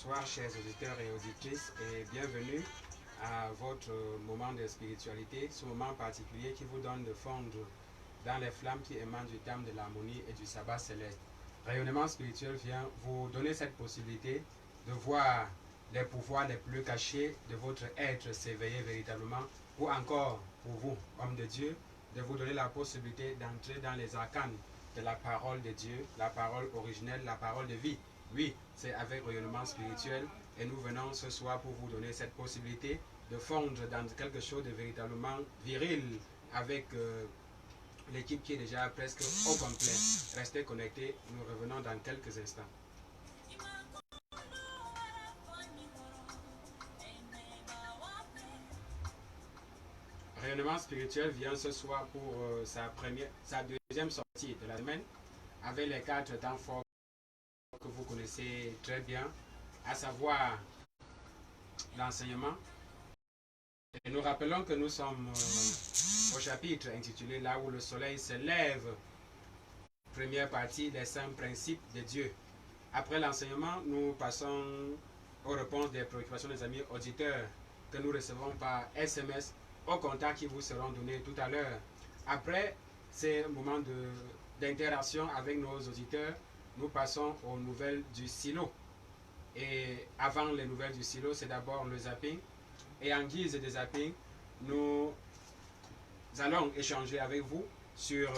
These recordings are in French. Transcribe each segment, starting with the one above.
Bonsoir chers auditeurs et auditrices et bienvenue à votre moment de spiritualité, ce moment particulier qui vous donne de fondre dans les flammes qui émanent du thème de l'harmonie et du sabbat céleste. Rayonnement spirituel vient vous donner cette possibilité de voir les pouvoirs les plus cachés de votre être s'éveiller véritablement, ou encore pour vous, homme de Dieu, de vous donner la possibilité d'entrer dans les arcanes de la parole de Dieu, la parole originelle, la parole de vie. Oui, c'est avec rayonnement spirituel et nous venons ce soir pour vous donner cette possibilité de fondre dans quelque chose de véritablement viril avec l'équipe qui est déjà presque au complet. Restez connectés, nous revenons dans quelques instants. Rayonnement spirituel vient ce soir pour sa deuxième sortie de la semaine avec les 4 temps forts que vous connaissez très bien, à savoir l'enseignement. Et nous rappelons que nous sommes au chapitre intitulé Là où le soleil se lève, première partie, les 5 principes de Dieu. Après l'enseignement, nous passons aux réponses des préoccupations des amis auditeurs que nous recevons par SMS aux contacts qui vous seront donnés tout à l'heure. Après ces moments d'interaction avec nos auditeurs, nous passons aux nouvelles du silo. Et avant les nouvelles du silo, c'est d'abord le zapping. Et en guise de zapping, nous allons échanger avec vous sur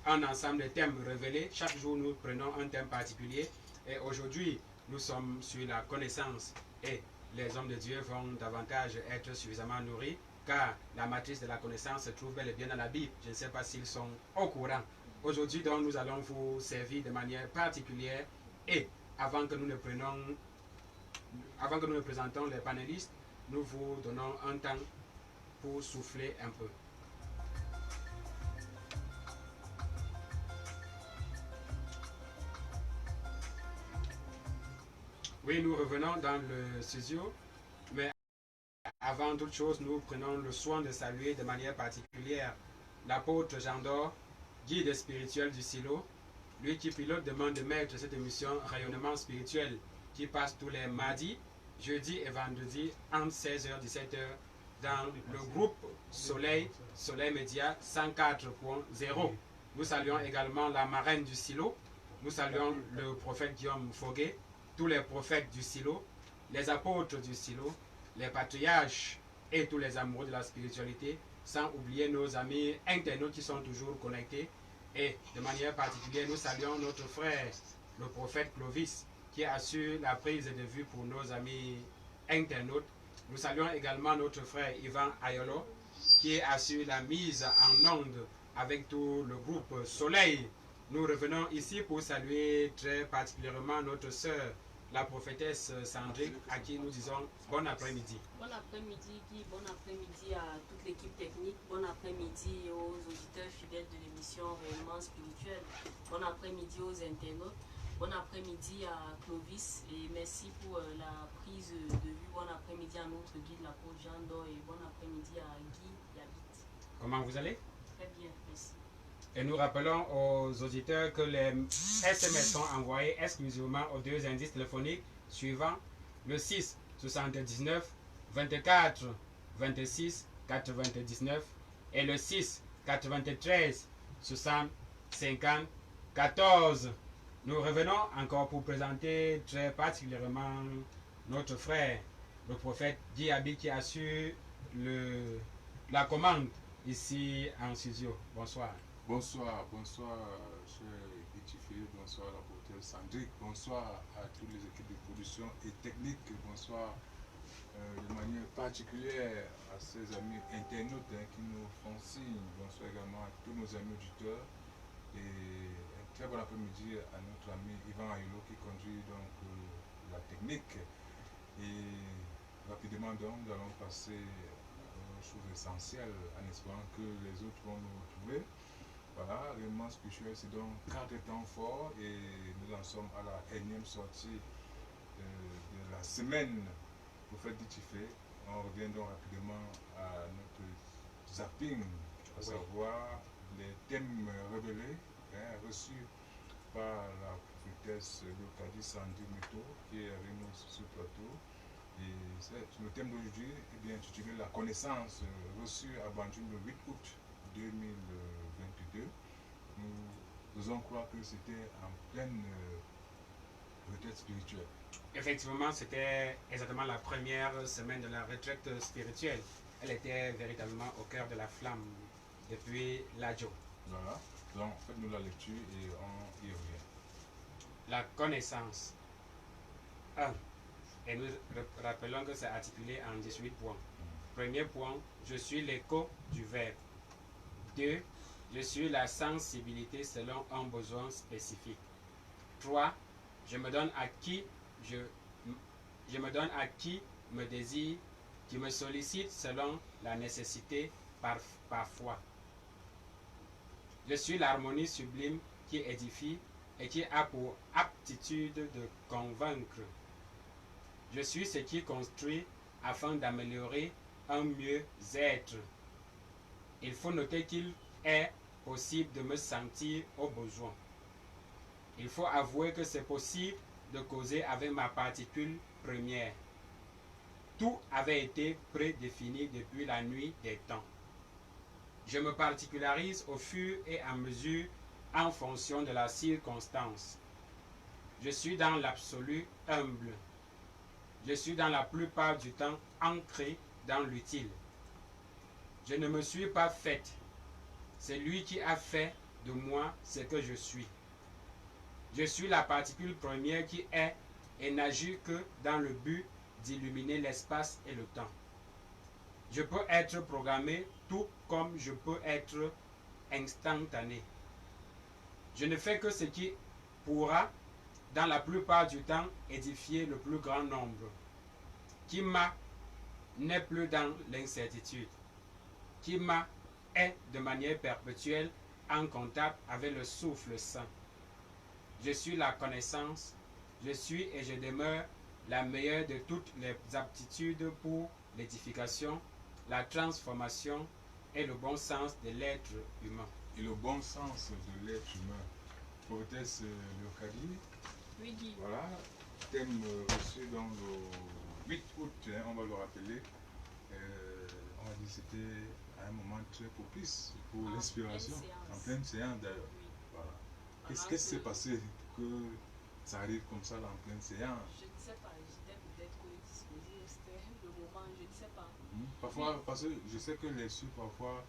un ensemble de thèmes révélés. Chaque jour, nous prenons un thème particulier. Et aujourd'hui, nous sommes sur la connaissance. Et les hommes de Dieu vont davantage être suffisamment nourris, car la matrice de la connaissance se trouve bel et bien dans la Bible. Je ne sais pas s'ils sont au courant. Aujourd'hui, donc, nous allons vous servir de manière particulière. Et avant que nous ne présentons les panélistes, nous vous donnons un temps pour souffler un peu. Oui, nous revenons dans le studio, mais avant toute chose, nous prenons le soin de saluer de manière particulière l'apôtre Jean d'Or, guide spirituel du silo, lui qui pilote de main de maître cette émission Rayonnement spirituel qui passe tous les mardis, jeudis et vendredis entre 16h et 17h dans le groupe Soleil Média 104.0. Nous saluons également la marraine du silo, nous saluons le prophète Guillaume Foguet, tous les prophètes du silo, les apôtres du silo, les patriarches et tous les amoureux de la spiritualité, sans oublier nos amis internautes qui sont toujours connectés. Et de manière particulière, nous saluons notre frère, le prophète Clovis, qui assure la prise de vue pour nos amis internautes. Nous saluons également notre frère Ivan Ayolo, qui assure la mise en onde avec tout le groupe Soleil. Nous revenons ici pour saluer très particulièrement notre sœur, la prophétesse Sandrine, à qui nous disons bon après-midi. Bon après-midi, Guy. Bon après-midi à toute l'équipe technique. Bon après-midi aux auditeurs fidèles de l'émission Rayonnement spirituel. Bon après-midi aux internautes. Bon après-midi à Clovis et merci pour la prise de vue. Bon après-midi à notre guide, l'apôtre Jean d'Or, et bon après-midi à Guy Yabit. Comment vous allez? Très bien, merci. Et nous rappelons aux auditeurs que les SMS sont envoyés exclusivement aux 2 indices téléphoniques suivants: le 6 79 24 26 99 et le 6 93 60 50 14. Nous revenons encore pour présenter très particulièrement notre frère, le prophète Diaby, qui assure la commande ici en studio. Bonsoir. Bonsoir, cher Étifié, bonsoir à l'apôtre Sandrick, bonsoir à toutes les équipes de production et technique, bonsoir de manière particulière à ces amis internautes qui nous font signe, bonsoir également à tous nos amis auditeurs et un très bon après-midi à notre ami Ivan Ayolo qui conduit donc la technique. Et rapidement donc, nous allons passer aux choses essentielles en espérant que les autres vont nous retrouver. Voilà, Rayonnement spirituel, c'est donc 4 temps forts et nous en sommes à la énième sortie de la semaine prophète d'Itifé. On revient donc rapidement à notre zapping, à savoir les thèmes révélés, reçus par la prophétesse Leokadie Sandrine Muto qui est avec nous sur ce plateau. Et le thème d'aujourd'hui est bien intitulé La connaissance reçue à Banjul le 8 août 2022. Nous osons croire que c'était en pleine retraite spirituelle. Effectivement, c'était exactement la première semaine de la retraite spirituelle. Elle était véritablement au cœur de la flamme depuis l'Adjo. Voilà, donc faites-nous la lecture et on y revient. La connaissance. 1. Et nous rappelons que c'est articulé en 18 points. Premier point, je suis l'écho du verbe. 2. Je suis la sensibilité selon un besoin spécifique. 3. Je me donne à qui me désire, qui me sollicite selon la nécessité parfois. Je suis l'harmonie sublime qui édifie et qui a pour aptitude de convaincre. Je suis ce qui construit afin d'améliorer un mieux-être. Il faut noter qu'il est possible de me sentir au besoin. Il faut avouer que c'est possible de causer avec ma particule première. Tout avait été prédéfini depuis la nuit des temps. Je me particularise au fur et à mesure en fonction de la circonstance. Je suis dans l'absolu humble. Je suis dans la plupart du temps ancré dans l'utile. Je ne me suis pas faite. C'est lui qui a fait de moi ce que je suis. Je suis la particule première qui est et n'agit que dans le but d'illuminer l'espace et le temps. Je peux être programmé tout comme je peux être instantané. Je ne fais que ce qui pourra, dans la plupart du temps, édifier le plus grand nombre. Kima n'est plus dans l'incertitude. Kima est de manière perpétuelle en contact avec le souffle saint. Je suis la connaissance, je suis et je demeure la meilleure de toutes les aptitudes pour l'édification, la transformation et le bon sens de l'être humain. Et le bon sens de l'être humain. Prophétesse Leokadie. Oui, Guy. Voilà, thème reçu dans le 8 août, hein, on va le rappeler. On va dire que c'était un moment très propice pour l'inspiration, en pleine séance d'ailleurs. Oui. Voilà. Qu'est-ce qui s'est passé pour que ça arrive comme ça là, en pleine séance? Je ne sais pas, j'étais peut-être disposée, c'était le moment, je ne sais pas. Parfois, Oui. parce que je sais que les sœurs parfois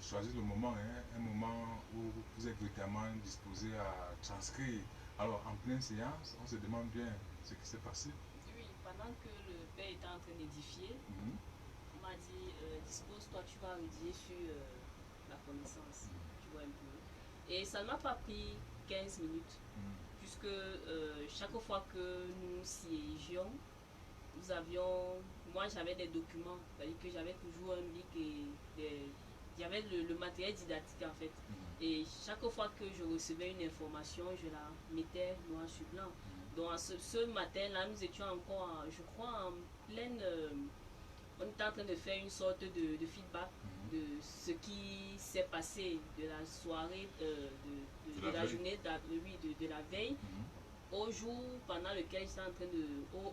choisissent le moment, hein, un moment où vous êtes véritablement disposé à transcrire. Alors, en pleine séance, on se demande bien ce qui s'est passé. Oui, pendant que le père était en train d'édifier, on m'a dit, dispose-toi, tu vas rédiger sur la connaissance, tu vois un peu. Et ça ne m'a pas pris 15 minutes, puisque chaque fois que nous siégions, nous avions, moi j'avais des documents, c'est-à-dire que j'avais toujours un bic et j'avais le matériel didactique en fait. Et chaque fois que je recevais une information, je la mettais noir sur blanc. Donc ce matin-là, nous étions encore, je crois, en pleine... on était en train de faire une sorte de feedback de ce qui s'est passé de la soirée, de la journée, de la veille, au jour pendant lequel j'étais en train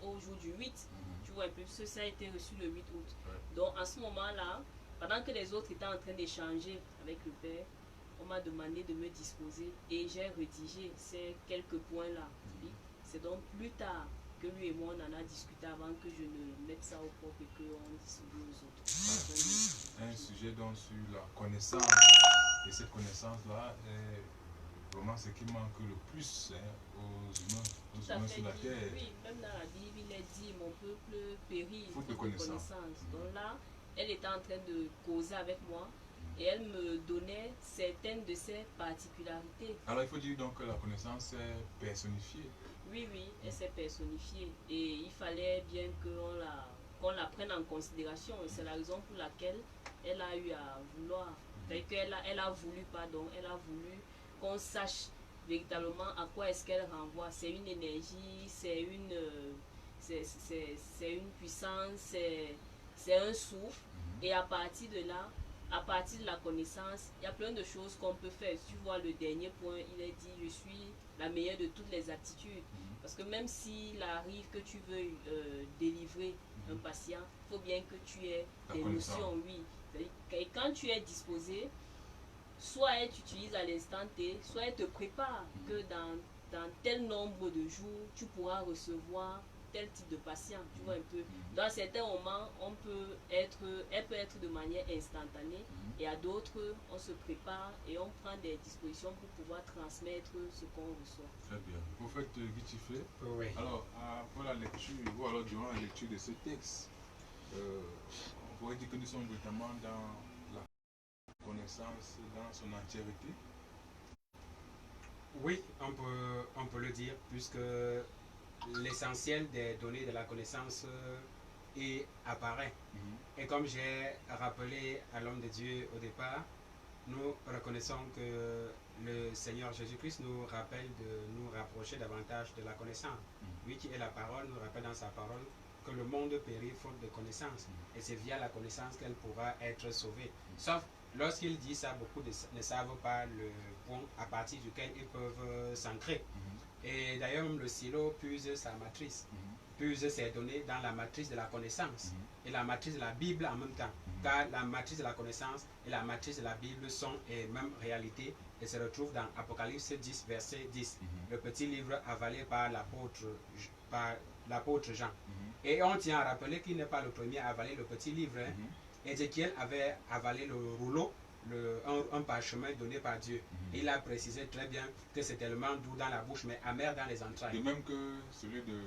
au jour du 8. Tu vois un peu, ça a été reçu le 8 août. Donc en ce moment-là, pendant que les autres étaient en train d'échanger avec le père, on m'a demandé de me disposer et j'ai rédigé ces quelques points-là. C'est donc plus tard que lui et moi on en a discuté avant que je ne mette ça au propre et qu'on distribue aux autres. Un sujet donc sur la connaissance, et cette connaissance-là est vraiment ce qui manque le plus aux humains sur la terre. Oui, même dans la Bible, il est dit mon peuple périt faute de connaissance. Donc là, elle était en train de causer avec moi et elle me donnait certaines de ses particularités. Alors il faut dire donc que la connaissance est personnifiée. Oui, elle s'est personnifiée et il fallait bien qu'on la prenne en considération. Et c'est la raison pour laquelle elle a eu à vouloir, c'est-à-dire qu'elle a voulu qu'on sache véritablement à quoi est-ce qu'elle renvoie. C'est une énergie, c'est une puissance, c'est un souffle. Et à partir de là, à partir de la connaissance, il y a plein de choses qu'on peut faire. Si tu vois le dernier point, il est dit, je suis la meilleure de toutes les attitudes. Parce que même s'il arrive que tu veuilles délivrer un patient, il faut bien que tu aies des notions, oui. Et quand tu es disposé, soit elle t'utilise à l'instant T, soit elle te prépare que dans tel nombre de jours, tu pourras recevoir tel type de patient, tu vois un peu. Dans certains moments, elle peut être de manière instantanée, et à d'autres, on se prépare et on prend des dispositions pour pouvoir transmettre ce qu'on reçoit. Très bien. Vous faites Guitifé. Oui. Alors, après la lecture, ou alors durant la lecture de ce texte, on pourrait dire que nous sommes vraiment dans la connaissance dans son entièreté. Oui, on peut le dire, puisque l'essentiel des données de la connaissance apparaît. Et comme j'ai rappelé à l'homme de Dieu au départ, nous reconnaissons que le Seigneur Jésus-Christ nous rappelle de nous rapprocher davantage de la connaissance. Lui qui est la parole nous rappelle dans sa parole que le monde périt faute de connaissance. Et c'est via la connaissance qu'elle pourra être sauvée. Sauf lorsqu'il dit ça, beaucoup ne savent pas le point à partir duquel ils peuvent s'ancrer. Et d'ailleurs, même le silo puise sa matrice, puise ses données dans la matrice de la connaissance et la matrice de la Bible en même temps. Car la matrice de la connaissance et la matrice de la Bible sont les mêmes réalités et se retrouvent dans Apocalypse 10, verset 10, le petit livre avalé par l'apôtre Jean. Et on tient à rappeler qu'il n'est pas le premier à avaler le petit livre. Ézéchiel avait avalé le rouleau, un parchemin donné par Dieu. Il a précisé très bien que c'est tellement doux dans la bouche, mais amer dans les entrailles. De même que celui de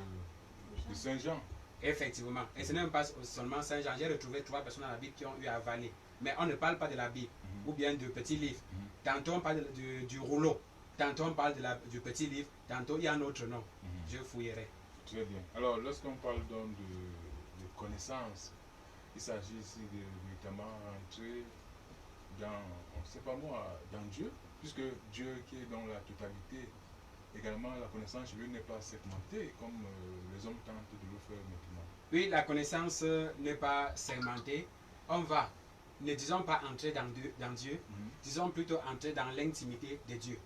Saint Jean. Effectivement. Et ce n'est même pas seulement Saint Jean. J'ai retrouvé 3 personnes dans la Bible qui ont eu à avaler. Mais on ne parle pas de la Bible ou bien du petit livre. Tantôt on parle du rouleau. Tantôt on parle du petit livre. Tantôt il y a un autre nom. Je fouillerai. Très bien. Alors, lorsqu'on parle donc de connaissance, il s'agit ici de véritablement rentrer dans, on ne sait pas moi, dans Dieu, puisque Dieu qui est dans la totalité, également la connaissance chez lui n'est pas segmentée comme les hommes tentent de le faire maintenant. Oui, la connaissance n'est pas segmentée. Ne disons pas entrer dans Dieu, disons plutôt entrer dans l'intimité de Dieu.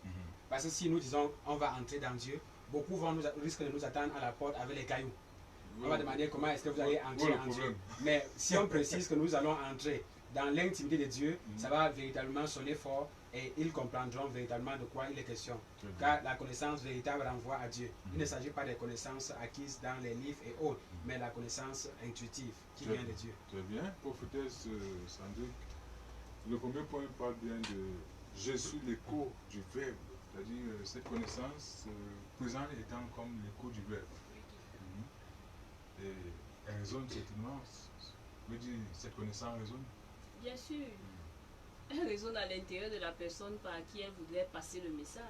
Parce que si nous disons on va entrer dans Dieu, beaucoup risquent de nous attendre à la porte avec les cailloux. On va demander comment est-ce que vous allez entrer en Dieu. Mais si on précise que nous allons entrer dans l'intimité de Dieu, ça va véritablement sonner fort et ils comprendront véritablement de quoi il est question. Car la connaissance véritable renvoie à Dieu. Il ne s'agit pas des connaissances acquises dans les livres et autres, mais la connaissance intuitive qui vient de Dieu. Très bien. Prophétesse Sandrick, le premier point parle bien de je suis l'écho du Verbe, c'est-à-dire cette connaissance présente étant comme l'écho du Verbe. Et elle résonne certainement. Veut dire cette connaissance résonne? Bien sûr. Elle résonne à l'intérieur de la personne par qui elle voudrait passer le message.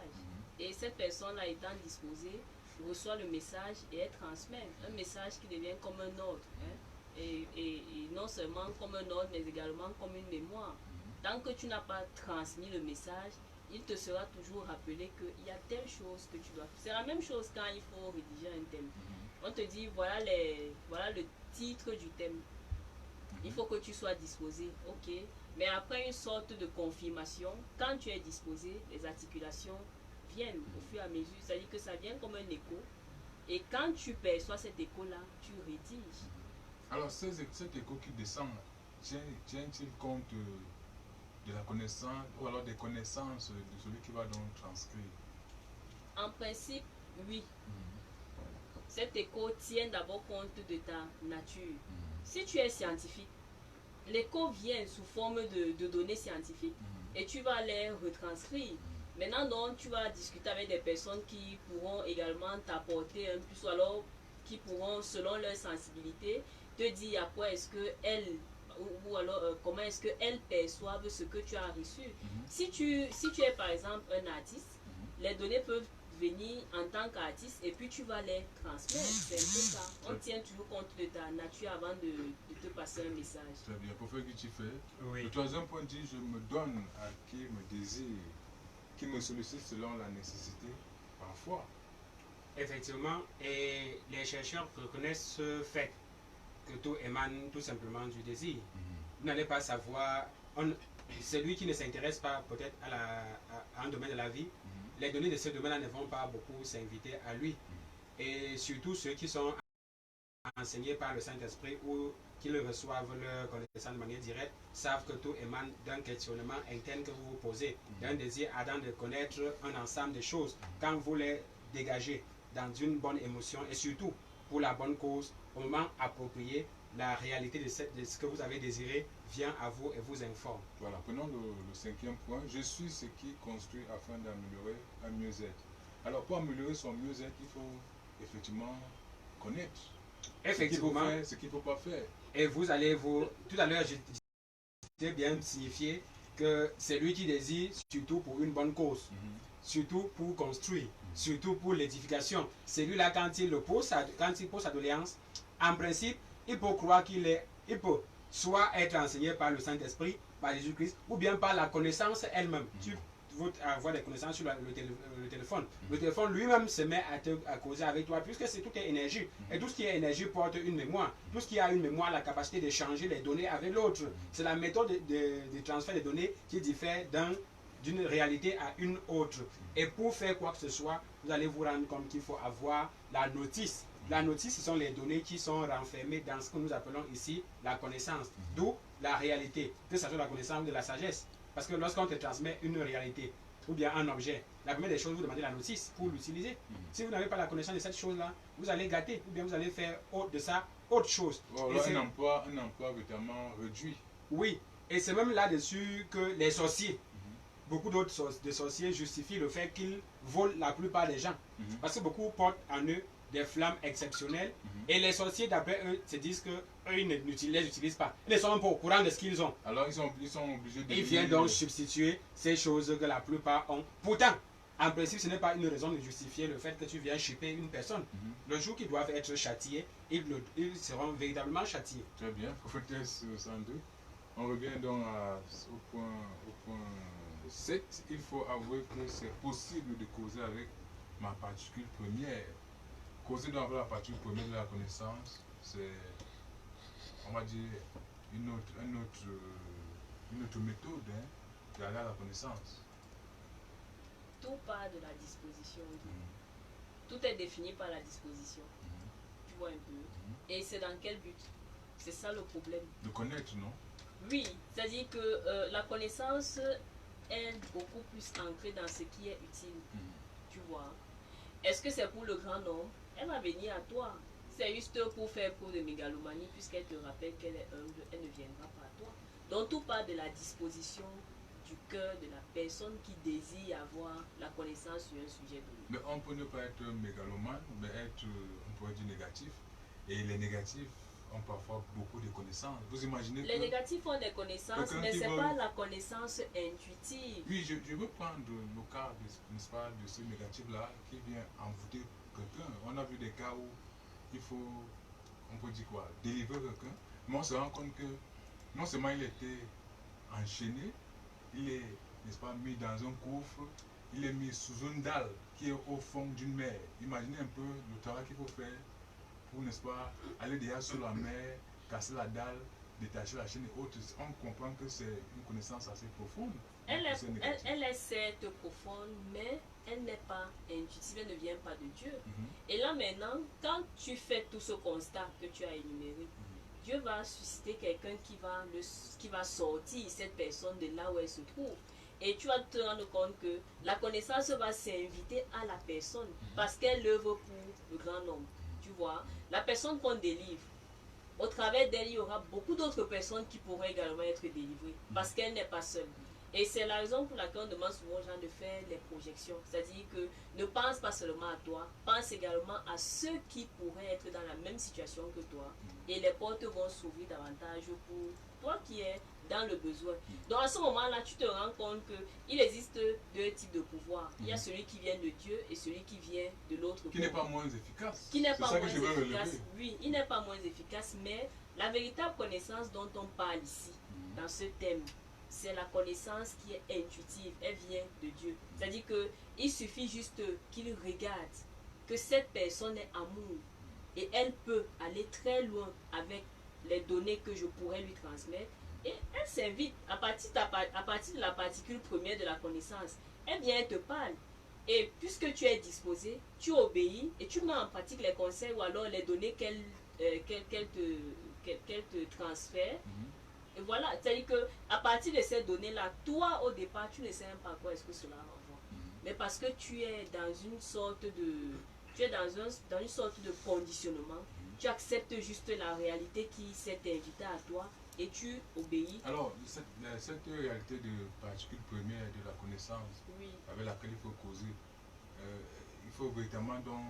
Et cette personne-là étant disposée, reçoit le message et elle transmet. Un message qui devient comme un ordre. Et non seulement comme un ordre, mais également comme une mémoire. Tant que tu n'as pas transmis le message, il te sera toujours rappelé qu'il y a telle chose que tu dois faire. C'est la même chose quand il faut rédiger un thème. On te dit, voilà le titre du thème. Il faut que tu sois disposé, ok. Mais après une sorte de confirmation, quand tu es disposé, les articulations viennent au fur et à mesure. C'est-à-dire que ça vient comme un écho. Et quand tu perçois cet écho-là, tu rédiges. Alors, cet écho qui descend, tient-il compte de la connaissance ou alors des connaissances de celui qui va donc transcrire? En principe, oui. Cet écho tient d'abord compte de ta nature. Si tu es scientifique, l'écho vient sous forme de données scientifiques et tu vas les retranscrire. Maintenant, donc, tu vas discuter avec des personnes qui pourront également t'apporter un plus, ou alors qui pourront, selon leur sensibilité, te dire à quoi est-ce que elles, ou alors comment est-ce qu'elles perçoivent ce que tu as reçu. Si tu es par exemple un artiste, les données peuvent venir en tant qu'artiste et puis tu vas les transmettre. C'est un peu ça. On tient toujours compte de ta nature avant de te passer un message. Très bien. Pour faire Guitifé, Oui. le troisième point dit je me donne à qui me désire, qui me sollicite selon la nécessité, parfois. Effectivement, et les chercheurs reconnaissent ce fait que tout émane tout simplement du désir. Vous n'allez pas savoir celui qui ne s'intéresse pas peut-être à un domaine de la vie, les données de ce domaine-là ne vont pas beaucoup s'inviter à lui. Et surtout ceux qui sont enseignés par le Saint-Esprit ou qu'ils reçoivent leur connaissance de manière directe, savent que tout émane d'un questionnement interne que vous vous posez, d'un désir ardent de connaître un ensemble de choses. Quand vous les dégagez dans une bonne émotion et surtout pour la bonne cause, au moment approprié, la réalité de ce que vous avez désiré vient à vous et vous informe. Voilà, prenons le cinquième point. Je suis ce qui construit afin d'améliorer un mieux-être. Alors, pour améliorer son mieux-être, il faut effectivement connaître Effectivement. Ce qu'il ne faut pas faire. Et vous allez tout à l'heure, j'ai bien signifié que c'est lui qui désire surtout pour une bonne cause, surtout pour construire, surtout pour l'édification. Celui-là, quand il pose sa doléance, en principe, il peut croire il peut soit être enseigné par le Saint-Esprit, par Jésus-Christ, ou bien par la connaissance elle-même. Tu veux avoir des connaissances sur le téléphone. Le téléphone lui-même se met à causer avec toi, puisque tout est énergie. Et tout ce qui est énergie porte une mémoire. Tout ce qui a une mémoire a la capacité d'échanger les données avec l'autre. C'est la méthode de transfert des données qui diffère d'une réalité à une autre. Et pour faire quoi que ce soit, vous allez vous rendre compte qu'il faut avoir la notice. La notice, ce sont les données qui sont renfermées dans ce que nous appelons ici la connaissance. D'où la réalité, que ce soit la connaissance de la sagesse. Parce que lorsqu'on te transmet une réalité ou bien un objet, la première des choses, vous demandez la notice pour l'utiliser. Si vous n'avez pas la connaissance de cette chose-là, vous allez gâter ou bien vous allez faire de ça autre chose. Un emploi véritablement réduit. Oui, et c'est même là-dessus que les sorciers, beaucoup d'autres sorciers justifient le fait qu'ils volent la plupart des gens. Parce que beaucoup portent en eux des flammes exceptionnelles et les sorciers d'après eux se disent que eux ils ne les utilisent pas, ils ne sont même pas au courant de ce qu'ils ont. Alors ils sont obligés de... Ils viennent donc substituer ces choses que la plupart ont. Pourtant, en principe, ce n'est pas une raison de justifier le fait que tu viens chipper une personne. Le jour qu'ils doivent être châtiés, ils seront véritablement châtiés. Très bien, Prophétie 102. On revient donc au point 7. Il faut avouer que c'est possible de causer avec ma particule première. Causer donc avec la particule première de la connaissance, c'est, on va dire, une autre méthode d'aller à la connaissance. Tout part de la disposition. Tout est défini par la disposition. Tu vois un peu. Et c'est dans quel but? C'est ça le problème. De connaître, non? Oui, c'est-à-dire que la connaissance est beaucoup plus ancrée dans ce qui est utile. Tu vois. Est-ce que c'est pour le grand nombre? Elle va venir à toi. C'est juste pour faire preuve de mégalomanie, puisqu'elle te rappelle qu'elle est humble, elle ne viendra pas à toi. Donc tout part de la disposition du cœur de la personne qui désire avoir la connaissance sur un sujet donné. Mais on peut ne pas être mégalomane, mais être, on pourrait dire, négatif. Et les négatifs ont parfois beaucoup de connaissances. Vous imaginez les négatifs ont des connaissances, mais ce n'est pas la connaissance intuitive. Oui, je veux prendre le cas, n'est-ce pas, de ce négatif-là qui vient envoûter quelqu'un. On a vu des cas où il faut, on peut dire quoi, délivrer quelqu'un, mais on se rend compte que non seulement il était enchaîné, il est, n'est-ce pas, mis dans un coffre, il est mis sous une dalle qui est au fond d'une mer. Imaginez un peu le travail qu'il faut faire pour, n'est-ce pas, aller déjà sous la mer, casser la dalle, détacher la chaîne et autres. On comprend que c'est une connaissance assez profonde. Elle est certes profonde, mais elle n'est pas intuitive, elle ne vient pas de Dieu. Et là maintenant, quand tu fais tout ce constat que tu as énuméré, Dieu va susciter quelqu'un qui va sortir cette personne de là où elle se trouve. Et tu vas te rendre compte que la connaissance va s'inviter à la personne parce qu'elle œuvre pour le grand nombre. Tu vois, la personne qu'on délivre, au travers d'elle, il y aura beaucoup d'autres personnes qui pourraient également être délivrées parce qu'elle n'est pas seule. Et c'est la raison pour laquelle on demande souvent aux gens de faire les projections. C'est-à-dire que ne pense pas seulement à toi, pense également à ceux qui pourraient être dans la même situation que toi. Et les portes vont s'ouvrir davantage pour toi qui es dans le besoin. Donc à ce moment-là, tu te rends compte qu'il existe deux types de pouvoirs. Il y a celui qui vient de Dieu et celui qui vient de l'autre. Qui n'est pas moins efficace. Qui n'est pas moins efficace. Oui, il n'est pas moins efficace, mais la véritable connaissance dont on parle ici, dans ce thème, c'est la connaissance qui est intuitive, elle vient de Dieu. C'est-à-dire qu'il suffit juste qu'il regarde que cette personne est amour et elle peut aller très loin avec les données que je pourrais lui transmettre Et elle s'invite à partir de la particule première de la connaissance. Eh bien, elle te parle. Et puisque tu es disposé, tu obéis et tu mets en pratique les conseils ou alors les données qu'elle te transfère. Et voilà, c'est-à-dire qu'à partir de ces données-là, toi, au départ, tu ne sais même pas à quoi est-ce que cela renvoie. Mais parce que tu es dans une sorte de... Tu es dans une sorte de conditionnement. Tu acceptes juste la réalité qui s'est invitée à toi et tu obéis. Alors, cette réalité de particule première de la connaissance Oui. avec laquelle il faut causer, il faut véritablement donc,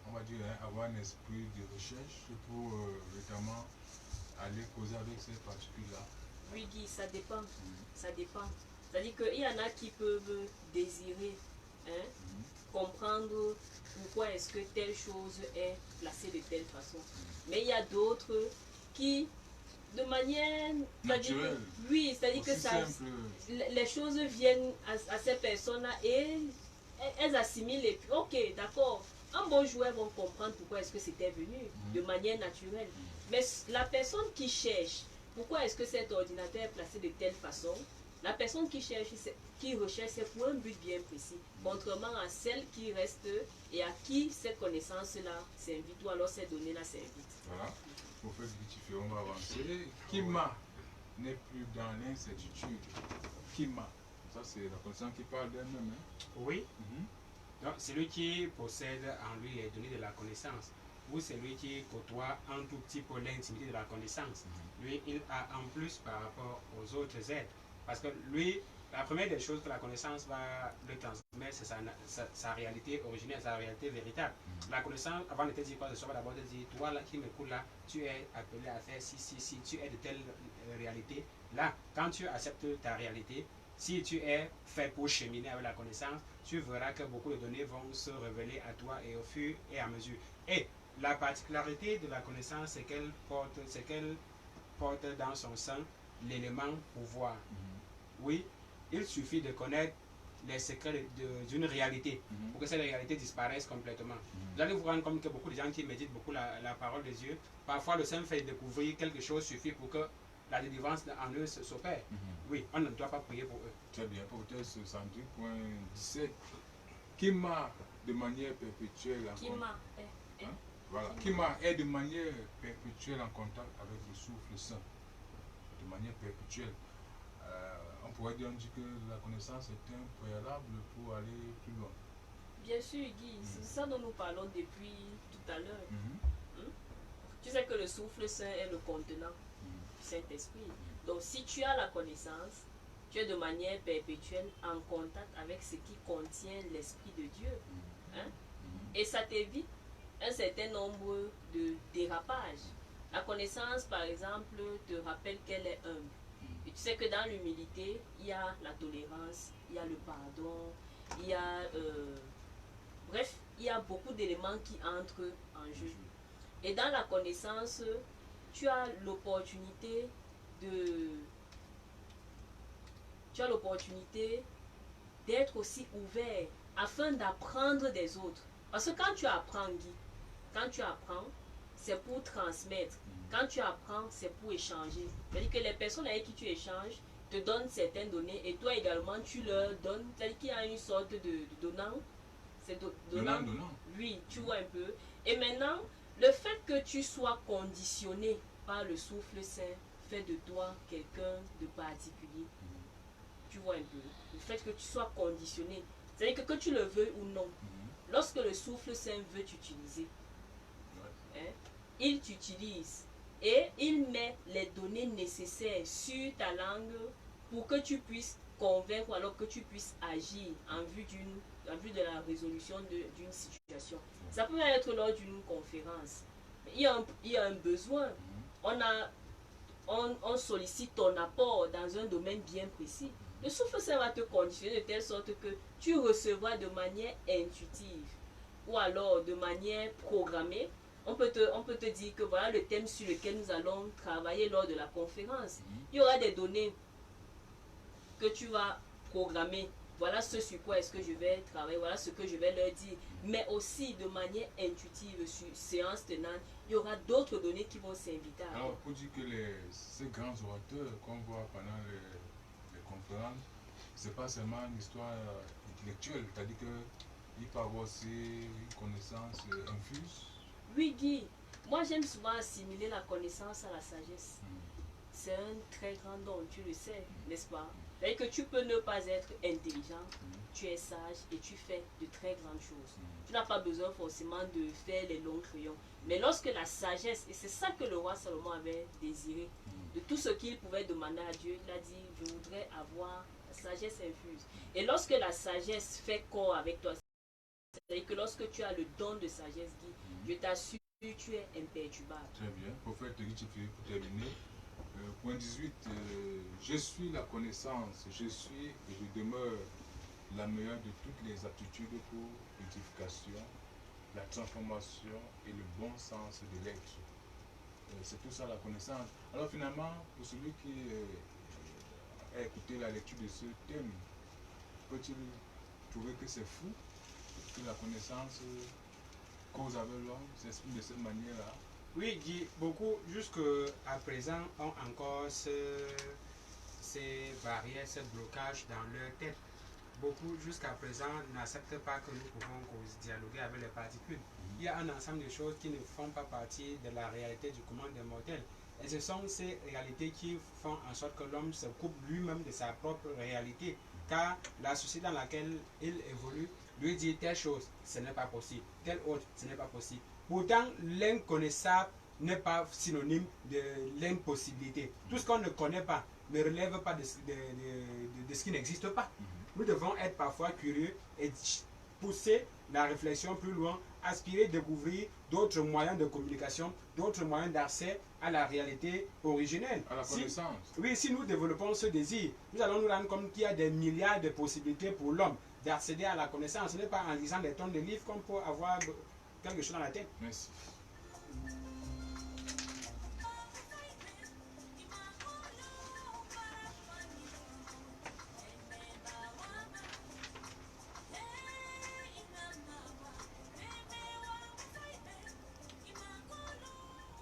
on va dire, avoir un esprit de recherche pour véritablement aller causer avec ces particules-là. Oui, Guy, ça dépend. Ça dépend. C'est-à-dire qu'il y en a qui peuvent désirer comprendre pourquoi est-ce que telle chose est placée de telle façon. Mais il y a d'autres qui, de manière naturelle, oui, c'est-à-dire que ça, les choses viennent à ces personnes-là et elles assimilent et puis, ok, d'accord, un bon jour, elles vont comprendre pourquoi est-ce que c'était venu de manière naturelle. Mais la personne qui cherche, pourquoi est-ce que cet ordinateur est placé de telle façon, la personne qui cherche, qui recherche, c'est pour un but bien précis. Contrairement à celle qui reste et à qui ces connaissances-là s'invitent ou alors ces données-là s'invitent. Voilà, pour faire rectifier, on va avancer. Kima n'est plus dans l'incertitude. Kima, ça c'est la connaissance qui parle d'elle-même. Oui. Donc, celui qui possède en lui les données de la connaissance, ou celui qui côtoie un tout petit peu l'intimité de la connaissance, lui, il a en plus par rapport aux autres êtres. Parce que lui, la première des choses que la connaissance va le transmettre, c'est sa réalité originelle, sa réalité véritable. La connaissance, avant de te dire quoi que ce soit, va d'abord te dire, toi là, qui m'écoutes là, tu es appelé à faire si, tu es de telle réalité. Là, quand tu acceptes ta réalité, si tu es fait pour cheminer avec la connaissance, tu verras que beaucoup de données vont se révéler à toi et au fur et à mesure. Et la particularité de la connaissance, c'est qu'elle porte dans son sein l'élément pouvoir. Oui, il suffit de connaître les secrets d'une réalité pour que cette réalité disparaisse complètement. Vous allez vous rendre compte que beaucoup de gens qui méditent beaucoup la parole de Dieu, parfois le simple fait de découvrir quelque chose suffit pour que la délivrance en eux s'opère. Oui, on ne doit pas prier pour eux. Très bien, pour test 110.17. Kima de manière perpétuelle en contact. Voilà. Kima est de manière perpétuelle en contact avec le souffle saint. De manière perpétuelle. On pourrait dire que la connaissance est un préalable pour aller plus loin. Bien sûr, Guy, c'est ça dont nous parlons depuis tout à l'heure. Tu sais que le souffle saint est le contenant du Saint-Esprit. Donc si tu as la connaissance, tu es de manière perpétuelle en contact avec ce qui contient l'Esprit de Dieu. Et ça t'évite un certain nombre de dérapages. La connaissance, par exemple, te rappelle qu'elle est humble. Et tu sais que dans l'humilité, il y a la tolérance, il y a le pardon, il y a... bref, il y a beaucoup d'éléments qui entrent en jeu. Et dans la connaissance, tu as l'opportunité d'être aussi ouvert afin d'apprendre des autres. Parce que quand tu apprends, Guy, quand tu apprends, c'est pour transmettre. Quand tu apprends, c'est pour échanger. C'est-à-dire que les personnes avec qui tu échanges te donnent certaines données et toi également, tu leur donnes. C'est-à-dire qu'il y a une sorte de donnant. C'est donnant. Oui, tu vois un peu. Et maintenant, le fait que tu sois conditionné par le souffle saint fait de toi quelqu'un de particulier. Tu vois un peu. Le fait que tu sois conditionné. C'est-à-dire que tu le veux ou non. Lorsque le souffle saint veut t'utiliser, il t'utilise et il met les données nécessaires sur ta langue pour que tu puisses convaincre ou alors que tu puisses agir en vue de la résolution d'une situation. Ça peut être lors d'une conférence. Il y a un besoin. On sollicite ton apport dans un domaine bien précis. Le souffle saint va te conditionner de telle sorte que tu recevras de manière intuitive ou alors de manière programmée. On peut te dire que voilà le thème sur lequel nous allons travailler lors de la conférence. Il y aura des données que tu vas programmer voilà ce sur quoi est-ce que je vais travailler, voilà ce que je vais leur dire. Mais aussi de manière intuitive, sur séance tenante, il y aura d'autres données qui vont s'inviter. Alors, pour dire que ces grands orateurs qu'on voit pendant les conférences, c'est pas seulement une histoire intellectuelle, c'est-à-dire qu'il peut avoir aussi une connaissance infuse. Oui, Guy, moi j'aime souvent assimiler la connaissance à la sagesse. C'est un très grand don, tu le sais, n'est-ce pas? C'est-à-dire que tu peux ne pas être intelligent, tu es sage et tu fais de très grandes choses. Tu n'as pas besoin forcément de faire les longs crayons. Mais lorsque la sagesse, et c'est ça que le roi Salomon avait désiré, de tout ce qu'il pouvait demander à Dieu, il a dit, je voudrais avoir la sagesse infuse. Et lorsque la sagesse fait corps avec toi, c'est-à-dire que lorsque tu as le don de sagesse, Guy, je t'assure que tu es imperturbable. Très bien. Prophète Richie, pour terminer, point 18, je suis la connaissance, je suis et je demeure la meilleure de toutes les aptitudes pour l'édification, la transformation et le bon sens de l'être. C'est tout ça la connaissance. Alors finalement, pour celui qui a écouté la lecture de ce thème, peut-il trouver que c'est fou que la connaissance cause avec l'homme s'exprime de cette manière-là? Oui, Guy, beaucoup jusqu'à présent ont encore ces barrières, ces blocages dans leur tête. Beaucoup jusqu'à présent n'acceptent pas que nous pouvons dialoguer avec les particules. Il y a un ensemble de choses qui ne font pas partie de la réalité du commun des mortels. Et ce sont ces réalités qui font en sorte que l'homme se coupe lui-même de sa propre réalité. Car la société dans laquelle il évolue lui dit telle chose, ce n'est pas possible. Telle autre, ce n'est pas possible. Pourtant, l'inconnaissable n'est pas synonyme de l'impossibilité. Tout ce qu'on ne connaît pas ne relève pas de ce qui n'existe pas. Nous devons être parfois curieux et pousser la réflexion plus loin, aspirer, découvrir d'autres moyens de communication, d'autres moyens d'accès à la réalité originelle. À la connaissance. Oui, si nous développons ce désir, nous allons nous rendre compte qu'il y a des milliards de possibilités pour l'homme d'accéder à la connaissance. Ce n'est pas en lisant des tonnes de livres qu'on peut avoir quelque chose dans la tête. Merci.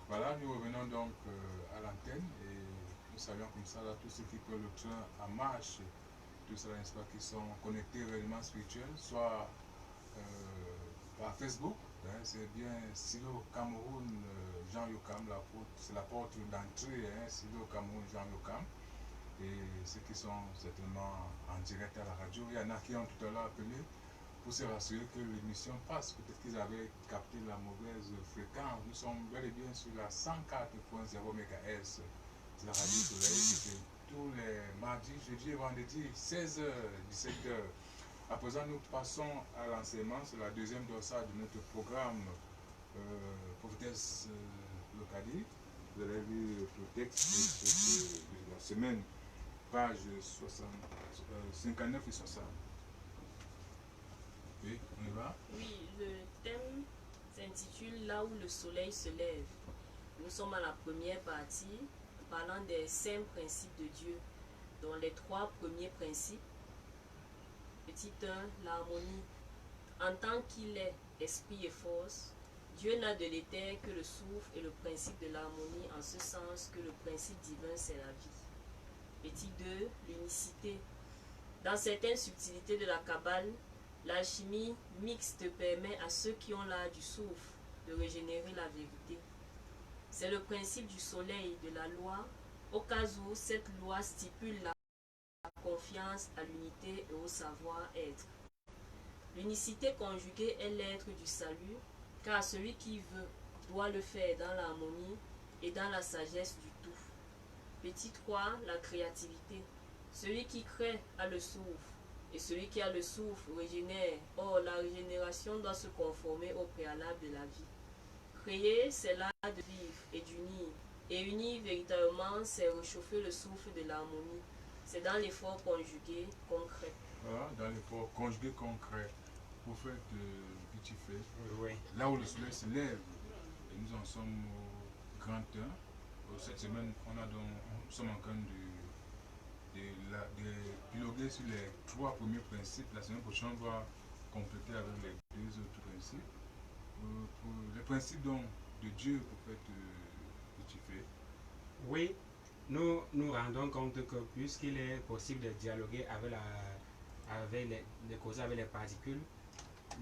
Voilà, nous revenons donc à l'antenne et nous saluons comme ça là, tous ceux qui prennent le train en marche, tous ceux n'est-ce pas, qui sont connectés réellement spirituels, soit par Facebook, hein, c'est bien Silo Cameroun Jean Yokam, c'est la porte d'entrée, hein, Silo Cameroun Jean Yokam, et ceux qui sont certainement en direct à la radio. Il y en a qui ont tout à l'heure appelé pour se rassurer que l'émission passe. Peut-être qu'ils avaient capté la mauvaise fréquence. Nous sommes bel et bien sur la 104.0 MHz de la Radio Soleil. Tous les mardis, jeudi et vendredi, 16h, 17h. À présent, nous passons à l'enseignement. C'est la deuxième dossard de notre programme Prophétesse Locali. Vous avez vu le texte de la semaine, page 59 et 60. Oui, on y va. Oui, le thème s'intitule Là où le soleil se lève. Nous sommes à la première partie, parlant des 5 principes de Dieu, dont les 3 premiers principes. Petit 1, l'harmonie. En tant qu'il est esprit et force, Dieu n'a de l'éther que le souffle et le principe de l'harmonie, en ce sens que le principe divin c'est la vie. Petit 2, l'unicité. Dans certaines subtilités de la Kabbale, l'alchimie mixte permet à ceux qui ont l'art du souffle de régénérer la vérité. C'est le principe du soleil de la loi, au cas où cette loi stipule la confiance à l'unité et au savoir-être. L'unicité conjuguée est l'être du salut, car celui qui veut doit le faire dans l'harmonie et dans la sagesse du tout. Petit 3, la créativité. Celui qui crée a le souffle, et celui qui a le souffle régénère. Or, la régénération doit se conformer au préalable de la vie. Créer, c'est l'art de vivre et d'unir. Et unir véritablement, c'est réchauffer le souffle de l'harmonie. C'est dans l'effort conjugué concret. Voilà, dans l'effort conjugué concret. Prophète Bitifé, Oui. là où le soleil se lève, et nous en sommes au grand 1. Cette semaine, nous sommes en train d'épiloguer sur les 3 premiers principes. La semaine prochaine, on va compléter avec les 2 autres principes. Pour les principes donc, de Dieu, prophète Petit-Fé. Oui, nous nous rendons compte que puisqu'il est possible de dialoguer avec de causer avec les particules,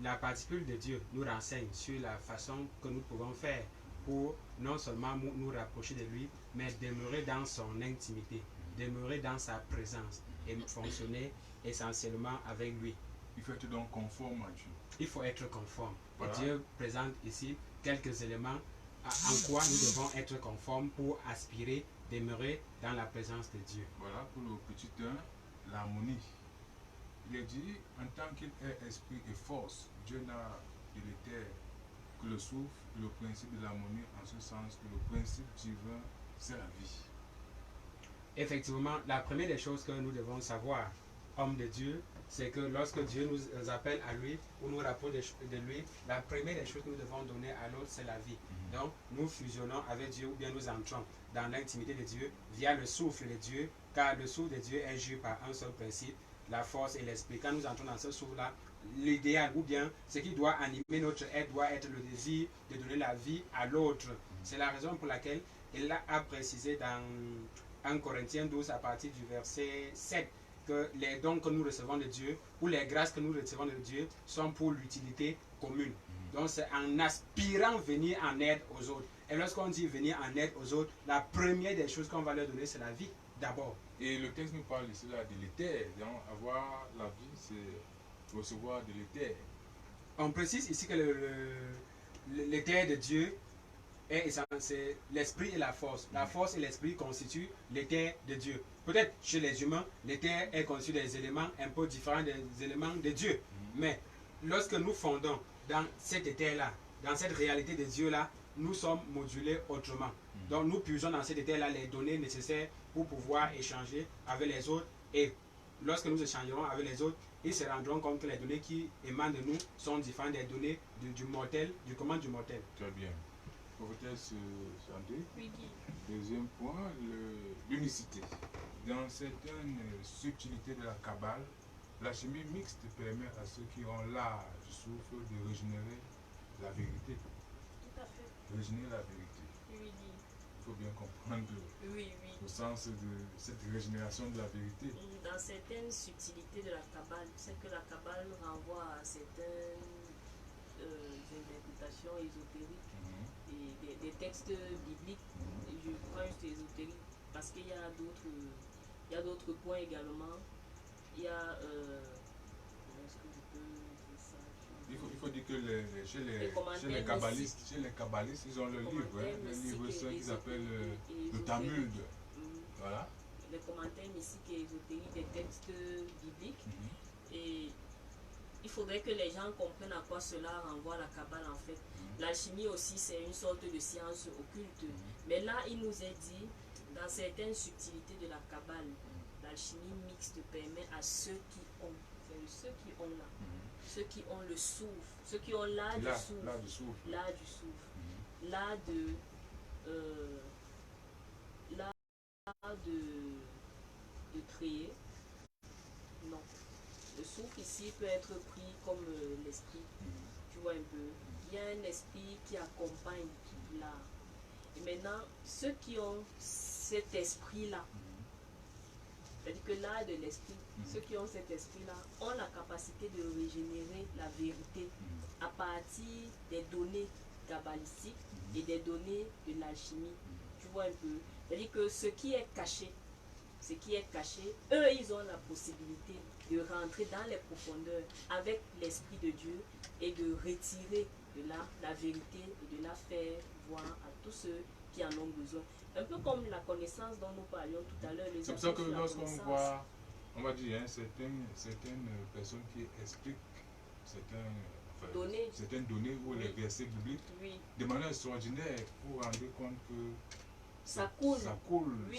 la particule de Dieu nous renseigne sur la façon que nous pouvons faire pour non seulement nous rapprocher de lui, mais demeurer dans son intimité, demeurer dans sa présence et fonctionner essentiellement avec lui. Il faut être donc conforme à Dieu. Il faut être conforme. Voilà. Et Dieu présente ici quelques éléments en quoi nous devons être conformes pour aspirer, demeurer dans la présence de Dieu. Voilà, pour le petit 1, l'harmonie. Il est dit, en tant qu'il est esprit et force, Dieu n'a délétère que le souffle et le principe de l'harmonie, en ce sens que le principe divin, c'est la vie. Effectivement, la première des choses que nous devons savoir, homme de Dieu, c'est que lorsque Dieu nous appelle à lui ou nous rapproche de lui, la première des choses que nous devons donner à l'autre, c'est la vie. Donc, nous fusionnons avec Dieu ou bien nous entrons dans l'intimité de Dieu via le souffle de Dieu, car le souffle de Dieu est jugé par un seul principe, la force et l'esprit. Quand nous entrons dans ce souffle-là, l'idéal ou bien ce qui doit animer notre être doit être le désir de donner la vie à l'autre. C'est la raison pour laquelle il a précisé dans 1 Corinthiens 12 à partir du verset 7 que les dons que nous recevons de Dieu ou les grâces que nous recevons de Dieu sont pour l'utilité commune. Donc c'est en aspirant venir en aide aux autres. Et lorsqu'on dit venir en aide aux autres, la première des choses qu'on va leur donner, c'est la vie d'abord. Et le texte nous parle ici là de l'éther. Donc avoir la vie, c'est recevoir de l'éther. On précise ici que l'éther de Dieu c'est l'esprit et la force. La force et l'esprit constituent l'éther de Dieu. Peut-être chez les humains, l'éther est conçu des éléments un peu différents des éléments de Dieu. Mais lorsque nous fondons dans cet éther-là, dans cette réalité de Dieu-là, nous sommes modulés autrement. Donc nous puisons dans cet éther-là les données nécessaires pour pouvoir échanger avec les autres. Et lorsque nous échangerons avec les autres, ils se rendront compte que les données qui émanent de nous sont différentes des données du mortel, du commun du mortel. Très bien. Prophétesse Sandrine. Oui. Deuxième point, l'unicité. Dans certaines subtilités de la Kabbale, la chimie mixte permet à ceux qui ont l'art du souffle de régénérer la vérité. Tout à fait. Régénérer la vérité. Oui. Il faut bien comprendre Oui. le sens de cette régénération de la vérité. Dans certaines subtilités de la Kabbale, c'est que la Kabbale renvoie à certaines interprétations ésotériques et des textes bibliques. Et je prends juste ésotérique parce qu'il y a d'autres points également. Il y a est-ce que je peux dire ça? Il faut dire que chez les kabbalistes, ils ont le livre, le livre saint qu'ils appellent le Talmud. Voilà. Les commentaires mystiques et ésotériques des textes bibliques. Et il faudrait que les gens comprennent à quoi cela renvoie la Kabbale en fait. L'alchimie aussi, c'est une sorte de science occulte. Mais là, il nous est dit, dans certaines subtilités de la Kabbale, l'alchimie mixte permet à ceux qui ont, c'est ceux qui ont là, ceux qui ont le souffle, ceux qui ont l'art du souffle, l'art de créer. Non. Le souffle ici peut être pris comme l'esprit. Tu vois un peu. Il y a un esprit qui accompagne l'art. Et maintenant, ceux qui ont cet esprit-là, c'est-à-dire que l'art de l'esprit, ceux qui ont cet esprit-là ont la capacité de régénérer la vérité à partir des données kabbalistiques et des données de l'alchimie. Tu vois un peu. C'est-à-dire que ce qui est caché, eux, ils ont la possibilité de rentrer dans les profondeurs avec l'Esprit de Dieu et de retirer de là la vérité et de la faire voir à tous ceux qui en ont besoin. Un peu comme la connaissance dont nous parlions tout à l'heure. C'est pour ça que lorsqu'on voit, on va dire, certaines personnes qui expliquent certaines données ou les versets bibliques de manière extraordinaire pour rendre compte que ça coule.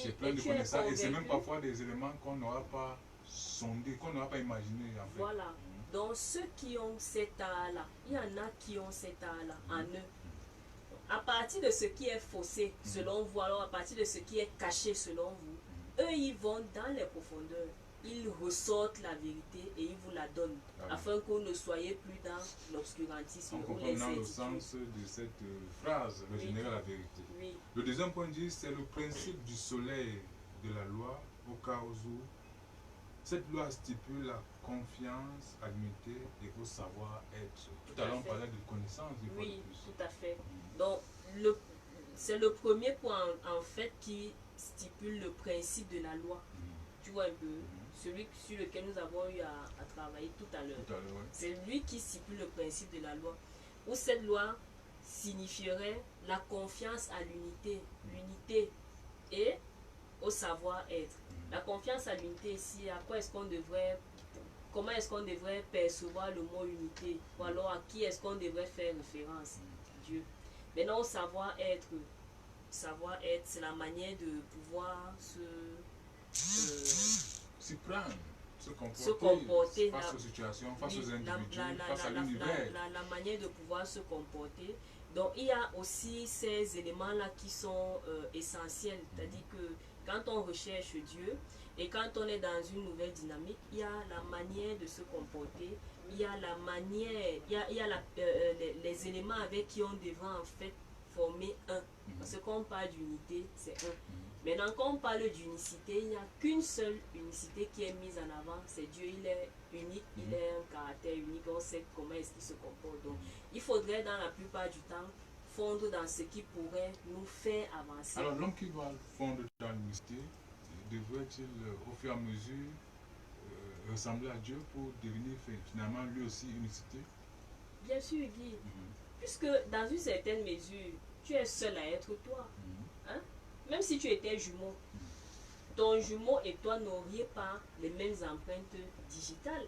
C'est plein de connaissances et c'est même parfois des éléments qu'on n'aura pas sondé, qu'on n'aura pas imaginé en fait. Voilà. Donc ceux qui ont cet art-là, il y en a qui ont cet art-là en eux. À partir de ce qui est faussé selon vous, alors à partir de ce qui est caché selon vous, eux, ils vont dans les profondeurs. Ils ressortent la vérité et ils vous la donnent, afin que vous ne soyez plus dans l'obscurantisme. On comprend dans le sens de cette phrase, régénérer la vérité. Oui. Le deuxième point dit, c'est le principe du soleil de la loi, au cas où cette loi stipule la confiance à l'unité et au savoir-être. Tout à l'heure, on parlait de connaissance. Oui, tout à fait. Donc, c'est le premier point, en fait, qui stipule le principe de la loi. Tu vois un peu, celui sur lequel nous avons eu à travailler tout à l'heure. Ouais. C'est lui qui stipule le principe de la loi. Où cette loi signifierait la confiance à l'unité et au savoir-être. La confiance à l'unité ici, comment est-ce qu'on devrait percevoir le mot unité, ou alors à qui est-ce qu'on devrait faire référence? Dieu. Maintenant, au savoir-être, c'est la manière de pouvoir s'y prendre, se comporter face aux situations, face aux individus, face à l'univers. La manière de pouvoir se comporter. Donc, il y a aussi ces éléments-là qui sont essentiels. C'est-à-dire que quand on recherche Dieu et quand on est dans une nouvelle dynamique, il y a la manière de se comporter, il y a la manière, il y a les éléments avec qui on devrait en fait former un. Parce que quand on parle d'unité, c'est un. Maintenant, quand on parle d'unicité, il n'y a qu'une seule unicité qui est mise en avant, c'est Dieu. Il est unique, il est un caractère unique, on sait comment est-ce qu'il se comporte. Donc, il faudrait dans la plupart du temps fondre dans ce qui pourrait nous faire avancer. Alors, l'homme qui va fondre dans l'unicité, devrait-il au fur et à mesure ressembler à Dieu pour devenir finalement lui aussi unicité? Bien sûr, Guy. Puisque dans une certaine mesure, tu es seul à être toi. Hein? Même si tu étais jumeau, ton jumeau et toi n'auriez pas les mêmes empreintes digitales.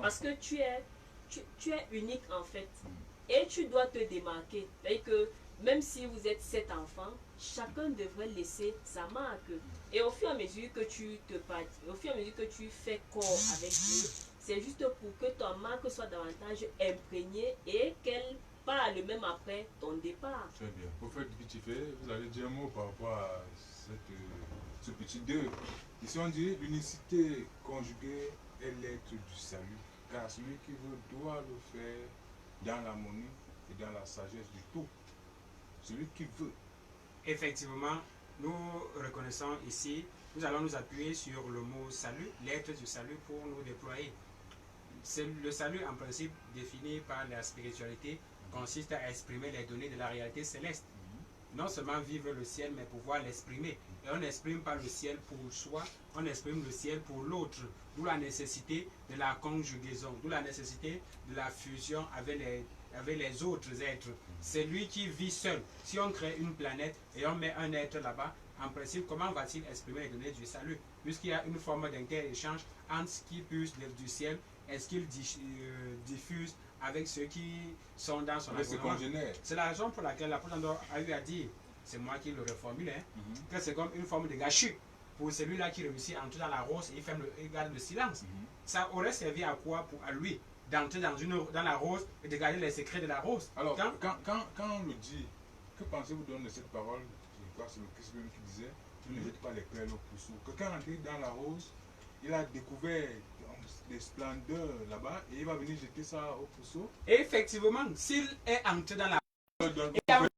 Parce que tu es unique en fait. Et tu dois te démarquer. C'est-à-dire que même si vous êtes 7 enfants, chacun devrait laisser sa marque. Et au fur et à mesure que au fur et à mesure que tu fais corps avec Dieu, c'est juste pour que ta marque soit davantage imprégnée et qu'elle parle même après ton départ. Très bien. Prophète Vitifé, vous allez dire un mot par rapport à ce petit 2. Ici on dit l'unicité conjuguée est l'être du salut. Car celui qui veut doit le faire dans l'harmonie et dans la sagesse du tout. Celui qui veut. Effectivement, nous reconnaissons ici, nous allons nous appuyer sur le mot salut, l'être du salut pour nous déployer. Le salut en principe défini par la spiritualité consiste à exprimer les données de la réalité céleste. Non seulement vivre le ciel, mais pouvoir l'exprimer. Et on n'exprime pas le ciel pour soi, on exprime le ciel pour l'autre. D'où la nécessité de la conjugaison, d'où la nécessité de la fusion avec les autres êtres. C'est lui qui vit seul. Si on crée une planète et on met un être là-bas, en principe, comment va-t-il exprimer les données du salut? Puisqu'il y a une forme d'inter-échange entre ce qui pulse du ciel et ce qu'il diffuse avec ceux qui sont dans son environnement. C'est la raison pour laquelle l'apôtre a eu à dire, c'est moi qui le reformule, que c'est comme une forme de gâchis pour celui-là qui réussit à entrer dans la rose et il garde le silence. Ça aurait servi à quoi à lui d'entrer dans la rose et de garder les secrets de la rose? Alors, quand on le dit, que pensez-vous de cette parole? Je crois que c'est le Christ même qui disait, tu ne jettes pas les perles au pousseau. Quelqu'un est entré dans la rose, il a découvert des splendeurs là-bas et il va venir jeter ça au pousseau. Et effectivement, s'il est entré dans la regarde,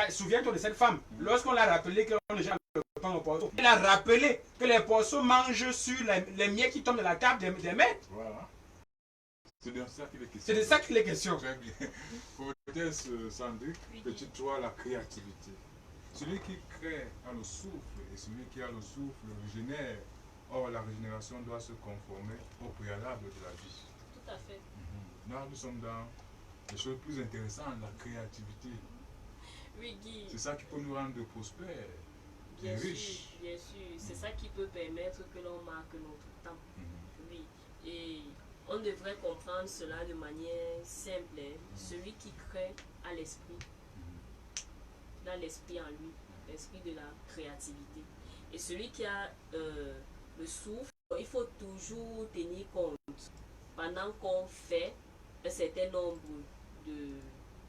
souviens-toi de cette femme. Lorsqu'on l'a rappelé qu'on ne jette le pain au poisson, il a rappelé que les poissons mangent sur les miettes qui tombent de la table des maîtres. Voilà. C'est de ça qu'il est question. C'est de ça qu'il est question. Très bien. Prophètesse Sandrick, petite 3, la créativité. Celui qui crée a le souffle et celui qui a le souffle régénère. Or, la régénération doit se conformer au préalable de la vie. Tout à fait. Là, nous sommes dans les choses plus intéressantes, la créativité. Oui, Guy. C'est ça qui peut nous rendre prospères et riches. Bien sûr. C'est ça qui peut permettre que l'on marque notre temps. Oui. Et on devrait comprendre cela de manière simple. Celui qui crée a l'esprit. Il a l'esprit en lui, l'esprit de la créativité. Et celui qui a le souffle, il faut toujours tenir compte pendant qu'on fait un certain nombre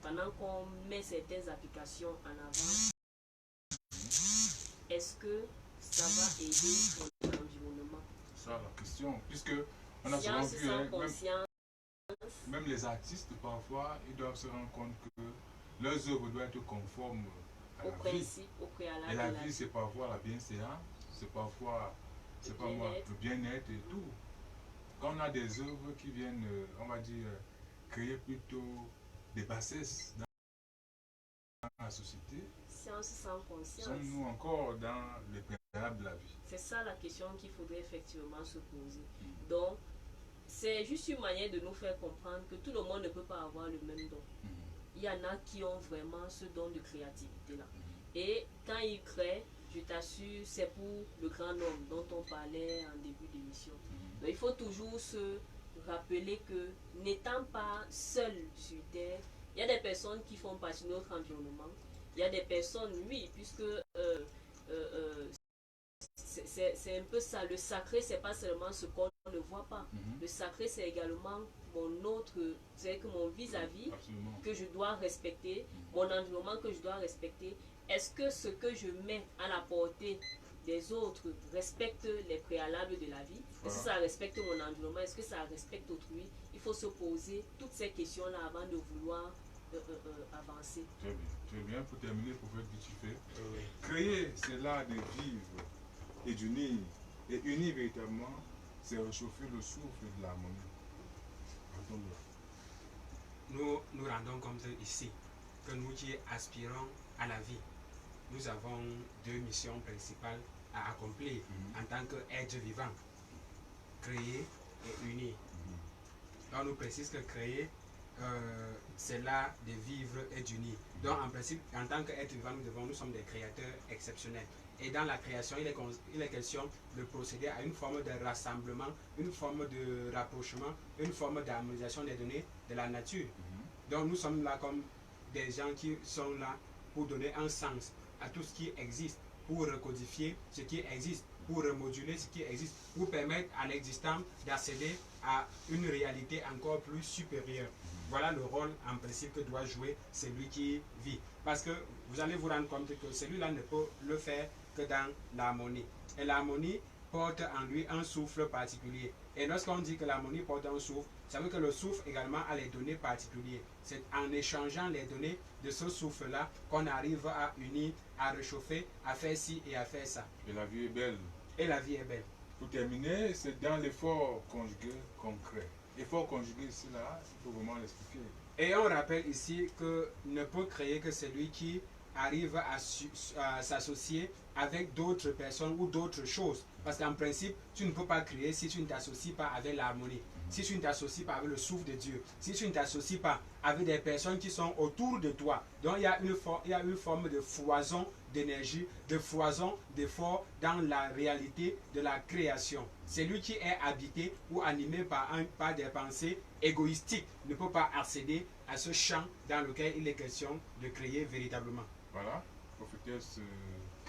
pendant qu'on met certaines applications en avant. Est-ce que ça va aider son environnement? C'est ça la question, puisque on a souvent Science vu, sans hein, conscience. même les artistes, parfois, ils doivent se rendre compte que leurs œuvres doivent être conformes à Au la vie. principe, au préalable. Et la de vie, c'est parfois la bienséance, c'est parfois, c'est pas moi, bien-être. le bien-être et tout. Quand on a des œuvres qui viennent, on va dire, créer plutôt des bassesses dans la société, Science sans conscience. sommes-nous encore dans les préalables de la vie? C'est ça la question qu'il faudrait effectivement se poser. Donc, c'est juste une manière de nous faire comprendre que tout le monde ne peut pas avoir le même don. Il y en a qui ont vraiment ce don de créativité-là. Et quand ils créent, je t'assure, c'est pour le grand nombre dont on parlait en début d'émission. Donc, il faut toujours se rappeler que n'étant pas seul sur Terre, il y a des personnes qui font partie de notre environnement. Il y a des personnes, oui, puisque c'est un peu ça. Le sacré, c'est pas seulement ce qu'on ne voit pas. Le sacré, c'est également mon autre, c'est que mon vis-à-vis que je dois respecter, mon environnement que je dois respecter. Est-ce que ce que je mets à la portée des autres respecte les préalables de la vie? Est-ce que ça respecte mon environnement? Est-ce que ça respecte autrui? Il faut se poser toutes ces questions-là avant de vouloir avancer. Très bien, très bien. Pour terminer, prophète Bichifé, créer, c'est l'art de vivre et d'unir. Et unir véritablement, c'est réchauffer le souffle de l'harmonie. Nous rendons compte ici que nous qui aspirons à la vie, nous avons deux missions principales à accomplir en tant qu'être vivant: créer et unir. Donc, on nous précise que créer, c'est l'art de vivre et d'unir. Donc, en principe, en tant qu'être vivant, nous sommes des créateurs exceptionnels. Et dans la création, il est question de procéder à une forme de rassemblement, une forme de rapprochement, une forme d'harmonisation des données de la nature. Donc, nous sommes là comme des gens qui sont là pour donner un sens à tout ce qui existe, pour recodifier ce qui existe, pour remoduler ce qui existe, pour permettre à l'existant d'accéder à une réalité encore plus supérieure. Voilà le rôle en principe que doit jouer celui qui vit. Parce que vous allez vous rendre compte que celui-là ne peut le faire que dans l'harmonie. Et l'harmonie porte en lui un souffle particulier. Et lorsqu'on dit que l'harmonie porte un souffle, ça veut que le souffle également a les données particulières. C'est en échangeant les données de ce souffle-là qu'on arrive à unir, à réchauffer, à faire ci et à faire ça. Et la vie est belle. Et la vie est belle. Pour terminer, c'est dans l'effort conjugué qu'on crée. L'effort conjugué ici, là, il faut vraiment l'expliquer. Et on rappelle ici que ne peut créer que celui qui arrive à s'associer avec d'autres personnes ou d'autres choses. Parce qu'en principe, tu ne peux pas créer si tu ne t'associes pas avec l'harmonie, si tu ne t'associes pas avec le souffle de Dieu, si tu ne t'associes pas avec des personnes qui sont autour de toi. Donc il y a une forme de foison d'énergie, de foison d'effort dans la réalité de la création. Celui qui est habité ou animé par des pensées égoïstiques ne peut pas accéder à ce champ dans lequel il est question de créer véritablement. Voilà, prophétesse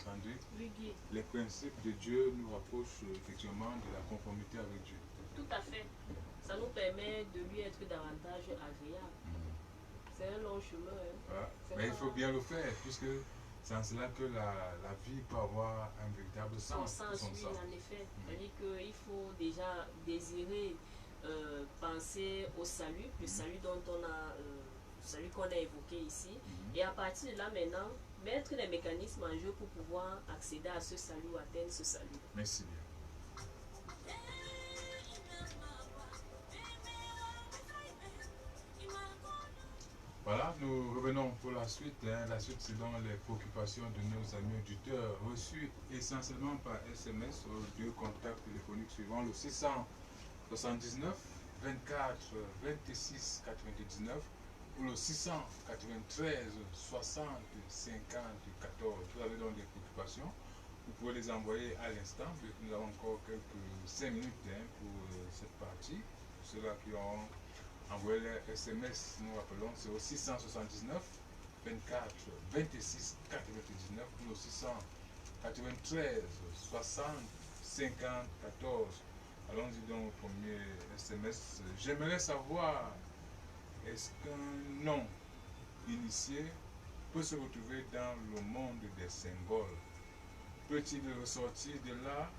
Sandrine, les principes de Dieu nous rapprochent effectivement de la conformité avec Dieu. Tout à fait. Ça nous permet de lui être davantage agréable. C'est un long chemin. Hein. Voilà. Mais il faut bien le faire, puisque c'est en cela que la vie peut avoir un véritable sens. Son sens, oui, en effet. C'est-à-dire qu'il faut déjà désirer penser au salut, le salut dont on a, celui qu'on a évoqué ici, et à partir de là maintenant, mettre les mécanismes en jeu pour pouvoir accéder à ce salut ou atteindre ce salut. Merci bien. Voilà, nous revenons pour la suite. La suite, c'est dans les préoccupations de nos amis auditeurs reçus essentiellement par SMS aux deux contacts téléphoniques suivants, le 679 24 26 99 ou le 693 60 50 14. Vous avez donc des préoccupations. Vous pouvez les envoyer à l'instant. Nous avons encore quelques 5 minutes pour cette partie. Pour ceux-là qui ont envoyé les SMS, nous rappelons, c'est au 679 24 26 99 ou au 693 60 50 14. Allons-y donc au premier SMS. J'aimerais savoir, est-ce qu'un non initié peut se retrouver dans le monde des symboles? peut-il ressortir de là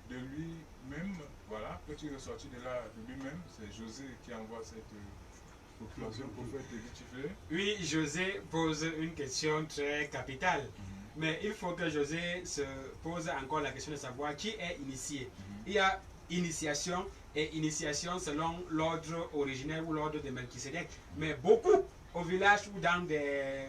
de lui-même? Voilà, peut-il ressortir de là de lui-même? C'est José qui envoie cette procuration pour faire Guichifé. Oui, José pose une question très capitale. Mais il faut que José se pose encore la question de savoir qui est initié. Il y a initiation et initiation selon l'ordre originel ou l'ordre de Melchisedec. Mais beaucoup au village ou dans des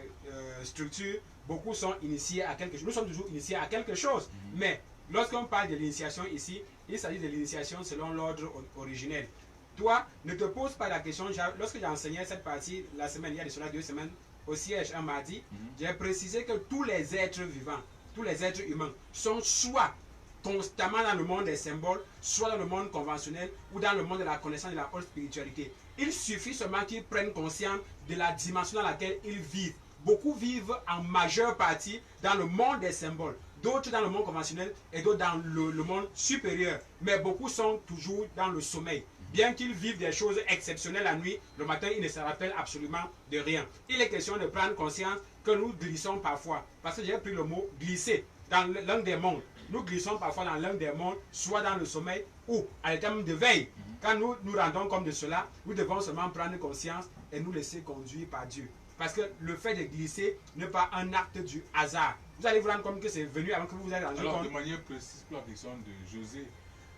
structures, beaucoup sont initiés à quelque chose. Nous sommes toujours initiés à quelque chose. Mais lorsqu'on parle de l'initiation ici, il s'agit de l'initiation selon l'ordre originel. Toi, ne te pose pas la question. Lorsque j'ai enseigné cette partie la semaine, il y a de cela 2 semaines, au siège un mardi, j'ai précisé que tous les êtres vivants, tous les êtres humains sont soit constamment dans le monde des symboles, soit dans le monde conventionnel ou dans le monde de la connaissance de la haute spiritualité. Il suffit seulement qu'ils prennent conscience de la dimension dans laquelle ils vivent. Beaucoup vivent en majeure partie dans le monde des symboles, d'autres dans le monde conventionnel et d'autres dans le monde supérieur. Mais beaucoup sont toujours dans le sommeil. Bien qu'ils vivent des choses exceptionnelles la nuit, le matin, ils ne se rappellent absolument de rien. Il est question de prendre conscience que nous glissons parfois. Parce que j'ai pris le mot glisser dans l'un des mondes. Nous glissons parfois dans l'un des mondes, soit dans le sommeil ou à l'état de veille. Quand nous nous rendons compte de cela, nous devons seulement prendre conscience et nous laisser conduire par Dieu. Parce que le fait de glisser n'est pas un acte du hasard. Vous allez vous rendre compte que c'est venu avant que vous vous ayez rendu compte. Alors, de manière précise pour la question de José,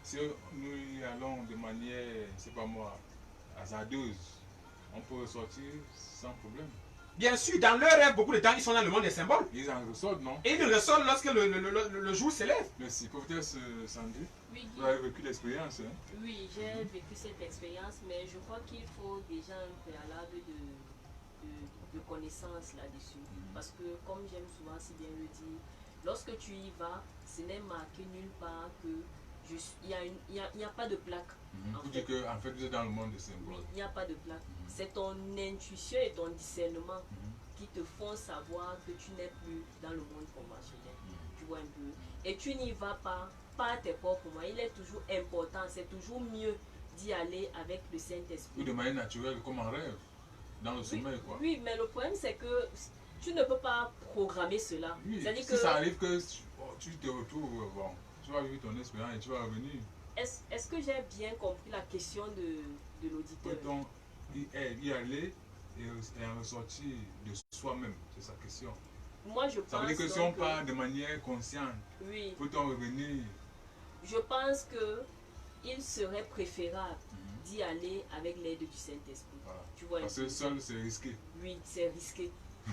si nous y allons de manière, c'est pas moi, hasardeuse, on peut ressortir sans problème. Bien sûr, dans leur rêve, beaucoup de temps, ils sont dans le monde des symboles. Ils en ressortent, non? Et ils ressortent lorsque le jour s'élève. Merci. Prophétesse Sandrine, Oui, vous avez vécu l'expérience. Hein? oui, j'ai vécu cette expérience, mais je crois qu'il faut déjà un préalable de connaissances là-dessus. Parce que, comme j'aime souvent si bien le dire, lorsque tu y vas, ce n'est marqué nulle part que il n'y a pas de plaque. Vous dites qu'en fait, vous êtes dans le monde des symboles. Oui, il n'y a pas de plaque. C'est ton intuition et ton discernement qui te font savoir que tu n'es plus dans le monde conventionnel. Tu vois un peu. Et tu n'y vas pas par tes propres moyens. Il est toujours important, c'est toujours mieux d'y aller avec le Saint-Esprit. Ou de manière naturelle, comme en rêve, dans le sommeil, quoi. Oui, mais le problème, c'est que tu ne peux pas programmer cela. Oui, C'est-à-dire si que ça arrive que tu te retrouves, bon, tu vas vivre ton expérience et tu vas revenir. est-ce que j'ai bien compris la question de l'auditeur? Peut-on y aller et en ressortir de soi-même? C'est sa question. Moi, je pense Ça veut dire que si on part de manière consciente, oui, peut-on revenir? je pense que il serait préférable d'y aller avec l'aide du Saint-Esprit. Voilà. Tu vois un Parce peu. que seul, c'est risqué. Oui, c'est risqué.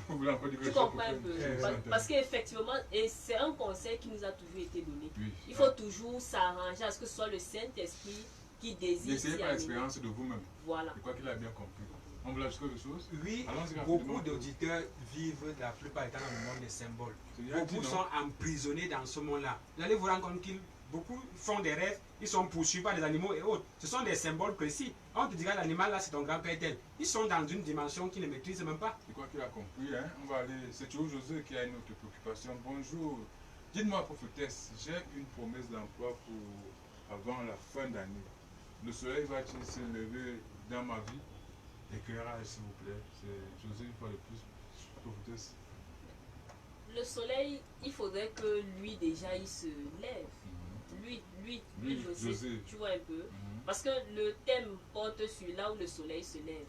Vous voulez encore dire que Tu je comprends un peu. comprends. Parce qu'effectivement, et c'est un conseil qui nous a toujours été donné. Oui. Il faut toujours s'arranger à ce que ce soit le Saint-Esprit qui désire. N'essayez s'y pas amener. l'expérience de vous-même. Voilà. Je crois qu'il a bien compris. On voulait ajouter quelque chose? Oui, Allons-y rapidement. beaucoup d'auditeurs vivent la plupart du temps dans le monde des symboles. C'est bien dit, Beaucoup non? sont emprisonnés dans ce monde-là. Vous allez vous rendre compte qu'ils beaucoup font des rêves, ils sont poursuivis par des animaux et autres. Ce sont des symboles précis. On te dira l'animal là c'est ton grand-père tel. Ils sont dans une dimension qu'ils ne maîtrisent même pas. Je crois qu'il a compris. Hein? On va aller. C'est toujours José qui a une autre préoccupation. Bonjour. Dites-moi, prophétesse, j'ai une promesse d'emploi pour avant la fin d'année. Le soleil va-t-il se lever dans ma vie? Éclairage, s'il vous plaît. C'est José une fois de plus. Prophétesse. Le soleil, il faudrait que lui déjà il se lève. Lui, José, tu vois un peu. Parce que le thème porte sur là où le soleil se lève.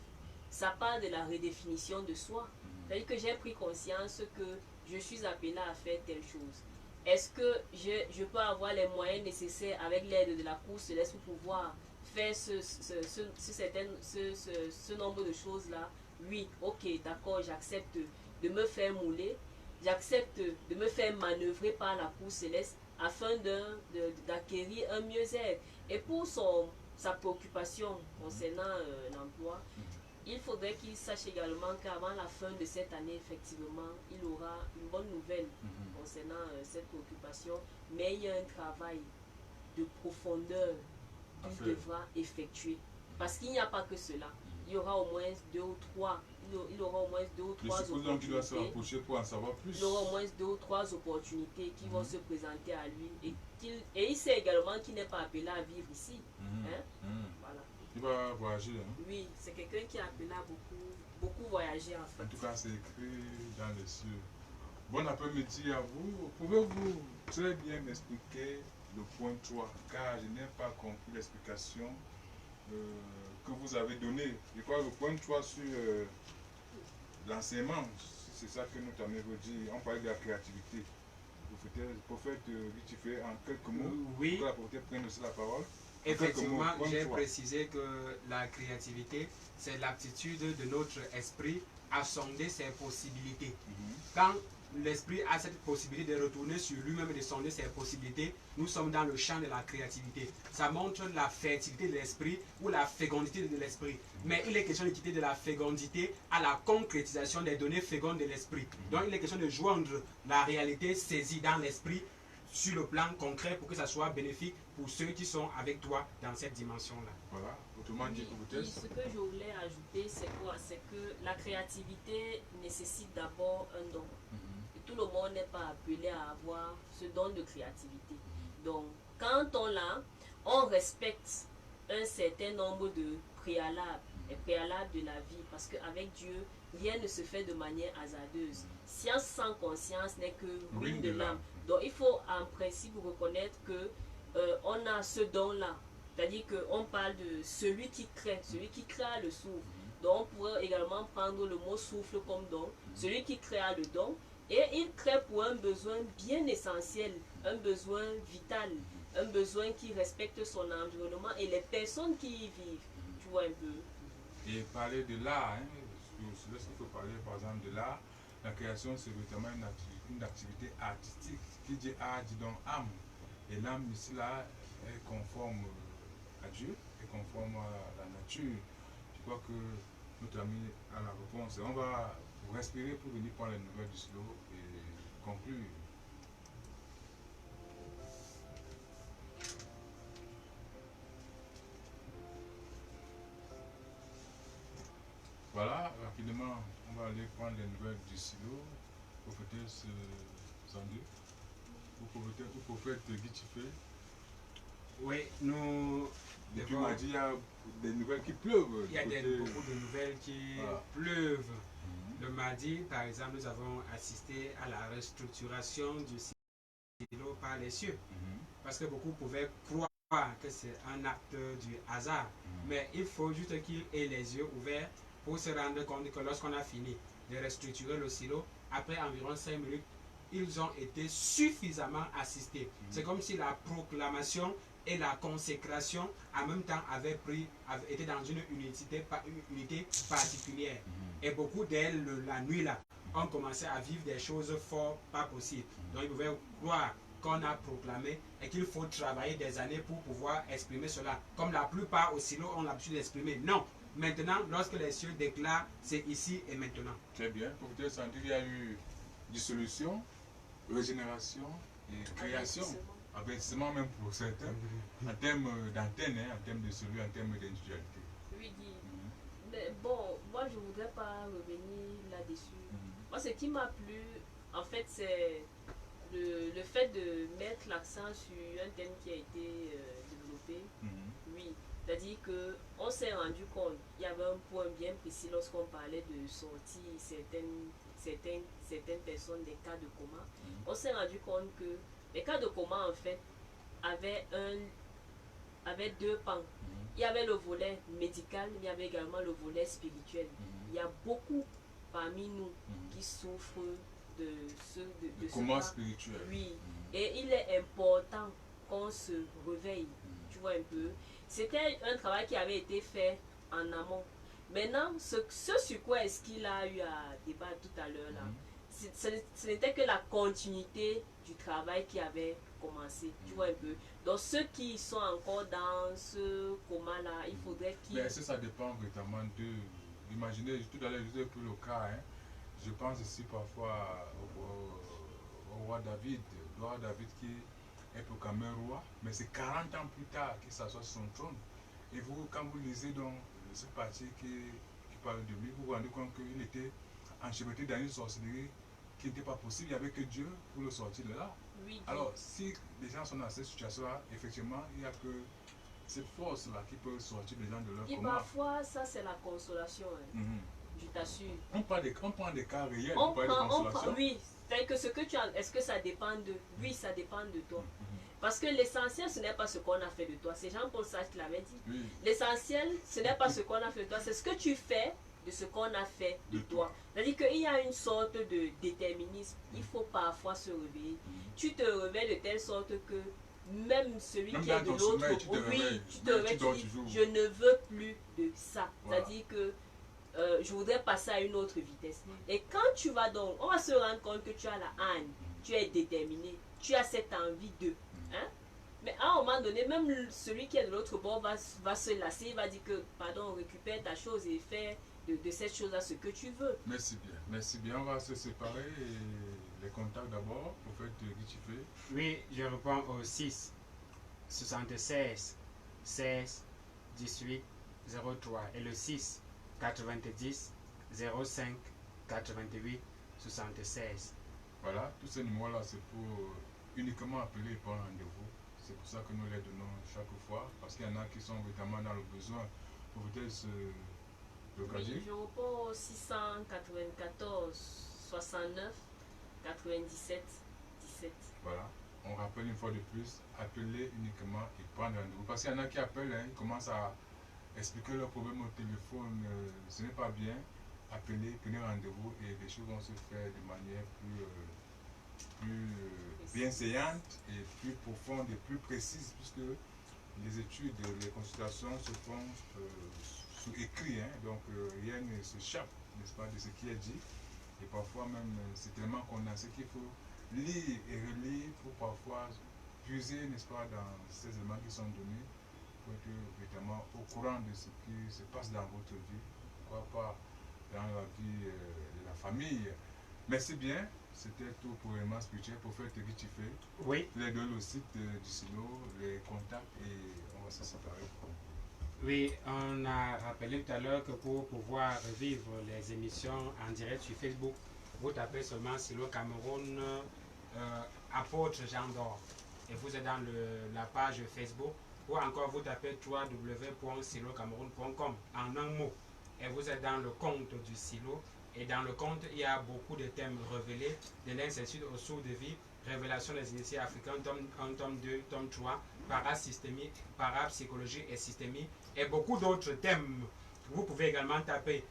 Ça part de la redéfinition de soi. C'est-à-dire que j'ai pris conscience que je suis appelé à faire telle chose. Est-ce que je peux avoir les moyens nécessaires avec l'aide de la cour céleste pour pouvoir faire ce nombre de choses-là? Oui, ok, d'accord, j'accepte de me faire mouler. J'accepte de me faire manœuvrer par la cour céleste afin d'acquérir un mieux-être. Et pour sa préoccupation concernant l'emploi, il faudrait qu'il sache également qu'avant la fin de cette année, effectivement, il aura une bonne nouvelle concernant cette préoccupation. Mais il y a un travail de profondeur qu'il devra effectuer. Parce qu'il n'y a pas que cela. Il y aura au moins deux ou trois donc il doit se rapprocher pour en savoir plus. Il aura au moins 2 ou 3 opportunités qui vont se présenter à lui et il sait également qu'il n'est pas appelé à vivre ici. Voilà. Il va voyager. Hein? Oui, c'est quelqu'un qui est appelé à beaucoup voyager en fait. En tout cas, c'est écrit dans les cieux. Bon après-midi à vous. Pouvez-vous très bien m'expliquer le point 3, car je n'ai pas compris l'explication que vous avez donnée. Je crois que le point 3 sur l'enseignement, c'est ça que notre ami veut dire. On parlait de la créativité. Le prophète rectifier en quelques mots. Oui. Que la prophète prenne aussi la parole. Effectivement, j'ai précisé que la créativité, c'est l'aptitude de notre esprit à sonder ses possibilités. Quand l'esprit a cette possibilité de retourner sur lui-même et de sonder ses possibilités, nous sommes dans le champ de la créativité. Ça montre la fertilité de l'esprit ou la fécondité de l'esprit. Mais il est question de quitter de la fécondité à la concrétisation des données fécondes de l'esprit. Donc il est question de joindre la réalité saisie dans l'esprit sur le plan concret pour que ça soit bénéfique pour ceux qui sont avec toi dans cette dimension-là. Voilà, autrement dit, ce que je voulais ajouter, c'est quoi? C'est que la créativité nécessite d'abord un don. Et tout le monde n'est pas appelé à avoir ce don de créativité. Donc, quand on l'a, on respecte un certain nombre de préalables, les préalables de la vie, parce qu'avec Dieu, rien ne se fait de manière hasardeuse. Science sans conscience n'est que ruine de l'âme. Donc il faut en principe reconnaître que on a ce don-là. C'est-à-dire qu'on parle de celui qui crée le souffle. Donc on pourrait également prendre le mot souffle comme don. Celui qui créa le don, et il crée pour un besoin bien essentiel, un besoin vital, un besoin qui respecte son environnement et les personnes qui y vivent. Tu vois un peu. Et parler de l'art, hein, lorsqu'il faut parler par exemple de l'art, la création c'est vraiment une activité artistique. Qui dit art dit donc âme. Et l'âme ici là est conforme à Dieu, est conforme à la nature. Je crois que notre ami a la réponse. Et on va respirer pour venir prendre les nouvelles du slow et conclure. Voilà, rapidement, on va aller prendre les nouvelles du silo. Prophétesse Sandé, ou prophète Guy Tifé. Oui, nous. Et tu m'as dit, il y a des nouvelles qui pleuvent. Il y a beaucoup de nouvelles qui pleuvent. Le mardi, par exemple, nous avons assisté à la restructuration du silo par les cieux. Parce que beaucoup pouvaient croire que c'est un acte du hasard. Mais il faut juste qu'ils aient les yeux ouverts pour se rendre compte que lorsqu'on a fini de restructurer le silo, après environ 5 minutes, ils ont été suffisamment assistés. C'est comme si la proclamation et la consécration en même temps avaient été dans une unité particulière. Et beaucoup d'elles, la nuit là, ont commencé à vivre des choses fort pas possibles. Donc ils pouvaient croire qu'on a proclamé et qu'il faut travailler des années pour pouvoir exprimer cela. Comme la plupart au silo ont l'habitude d'exprimer. Non. Maintenant, lorsque les cieux déclarent, c'est ici et maintenant. Très bien. Pour vous dire, il y a eu dissolution, régénération et création. Abaissement même pour certains, en termes d'antenne, hein, en termes de celui, en termes d'individualité. Oui, Guy. Mais bon, moi je ne voudrais pas revenir là-dessus. Moi, ce qui m'a plu, en fait, c'est le fait de mettre l'accent sur un thème qui a été développé. Oui. C'est-à-dire qu'on s'est rendu compte, il y avait un point bien précis lorsqu'on parlait de sortir certaines personnes des cas de coma. On s'est rendu compte que les cas de coma, en fait, avaient deux pans. Il y avait le volet médical, mais il y avait également le volet spirituel. Il y a beaucoup parmi nous qui souffrent de coma spirituel. Oui. Et il est important qu'on se réveille. Tu vois un peu. C'était un travail qui avait été fait en amont. Maintenant, ce sur quoi est-ce qu'il a eu à débattre tout à l'heure là, ce n'était que la continuité du travail qui avait commencé. Tu vois un peu. Donc ceux qui sont encore dans ce coma là, il faudrait qu'ils... Mais ça dépend véritablement de... Imaginez, tout à l'heure je disais pour le cas, hein, je pense ici parfois au roi David. Le roi David qui est proclamé roi, mais c'est 40 ans plus tard qu'il s'assoit sur son trône. Et vous, quand vous lisez donc cette partie qui parle de lui, vous vous rendez compte qu'il était enchevêtré dans une sorcellerie qui n'était pas possible. Il n'y avait que Dieu pour le sortir de là. Oui. Alors, si les gens sont dans cette situation-là, effectivement, il n'y a que cette force-là qui peut sortir les gens de leur coma. Et parfois, ça c'est la consolation. Hein. Je t'assure. On prend des cas réels pour parler de consolation. Oui, Fait que ce que tu as, est-ce que ça dépend de... Oui, ça dépend de toi. Parce que l'essentiel, ce n'est pas ce qu'on a fait de toi. C'est Jean-Paul Sartre qui l'avait dit. Oui. L'essentiel, ce n'est pas ce qu'on a fait de toi, c'est ce que tu fais de ce qu'on a fait de toi. C'est-à-dire qu'il y a une sorte de déterminisme. Il faut parfois se réveiller. Tu te réveilles de telle sorte que même celui Même qui est de dans ton l'autre, sommeil, tu te réveilles. tu te réveilles, dors tu dis, toujours. je ne veux plus de ça. Voilà. C'est-à-dire que je voudrais passer à une autre vitesse. Et quand tu vas donc, on va se rendre compte que tu as la haine, tu es déterminé, tu as cette envie de. Hein? Mais à un moment donné, même celui qui est de l'autre bord va se lasser, il va dire que, pardon, récupère ta chose et fais de cette chose-là ce que tu veux. Merci bien. Merci bien. On va se séparer. Et les contacts d'abord, au fait, Guichifé. Oui, je réponds au 6 76 16 18 03 et le 6 90 05 88 76. Voilà, tous ces numéros-là, c'est pour uniquement appeler et prendre rendez-vous. C'est pour ça que nous les donnons chaque fois, parce qu'il y en a qui sont vraiment dans le besoin pour peut-être se l'occasion. Oui, je réponds au 694 69 97 17. Voilà, on rappelle une fois de plus, appeler uniquement et prendre rendez-vous. Parce qu'il y en a qui appellent, hein, ils commencent à expliquer leurs problèmes au téléphone, ce n'est pas bien. Appelez, prenez rendez-vous et les choses vont se faire de manière plus bienséante et plus profonde et plus précise, puisque les études, les consultations se font sous écrit, hein, donc rien ne s'échappe, n'est-ce pas, de ce qui est dit. Et parfois même, c'est tellement condensé qu'il faut lire et relire pour parfois puiser, n'est-ce pas, dans ces éléments qui sont donnés, pour être évidemment au courant de ce qui se passe dans votre vie, pourquoi pas dans la vie de la famille. Merci bien. C'était tout pour Éléments Spirituels, pour faire Guichifé. Oui, Les deux, le site du silo, les contacts et on va se séparer. oui, on a rappelé tout à l'heure que pour pouvoir vivre les émissions en direct sur Facebook, vous tapez seulement Silo Cameroun apôtre Jean d'Or et vous êtes dans la page Facebook ou encore vous tapez www.silocameroun.com en un mot et vous êtes dans le compte du silo et dans le compte il y a beaucoup de thèmes révélés de l'incertitude au sourd de vie, révélation des initiés africains, tome 1, tome 2, tome 3, parasystémie, parapsychologie et systémie et beaucoup d'autres thèmes. Vous pouvez également taper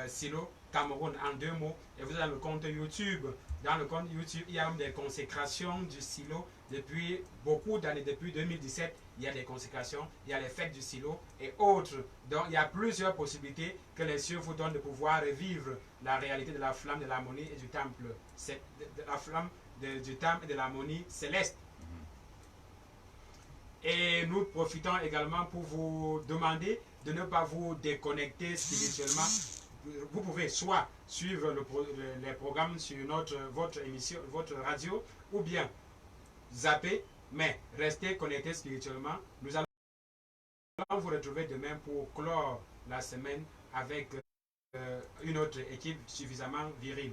Silo Cameroun en deux mots et vous avez le compte YouTube. Dans le compte YouTube, il y a des consécrations du silo depuis beaucoup d'années, depuis 2017. Il y a des consécrations, il y a les fêtes du silo et autres. Donc il y a plusieurs possibilités que les cieux vous donnent de pouvoir revivre la réalité de la flamme de l'harmonie et du temple. C'est de la flamme du temple et de l'harmonie céleste. Et nous profitons également pour vous demander de ne pas vous déconnecter spirituellement. Vous pouvez soit suivre les programmes sur votre émission, votre radio, ou bien zapper, mais restez connectés spirituellement. Nous allons vous retrouver demain pour clore la semaine avec une autre équipe suffisamment virile.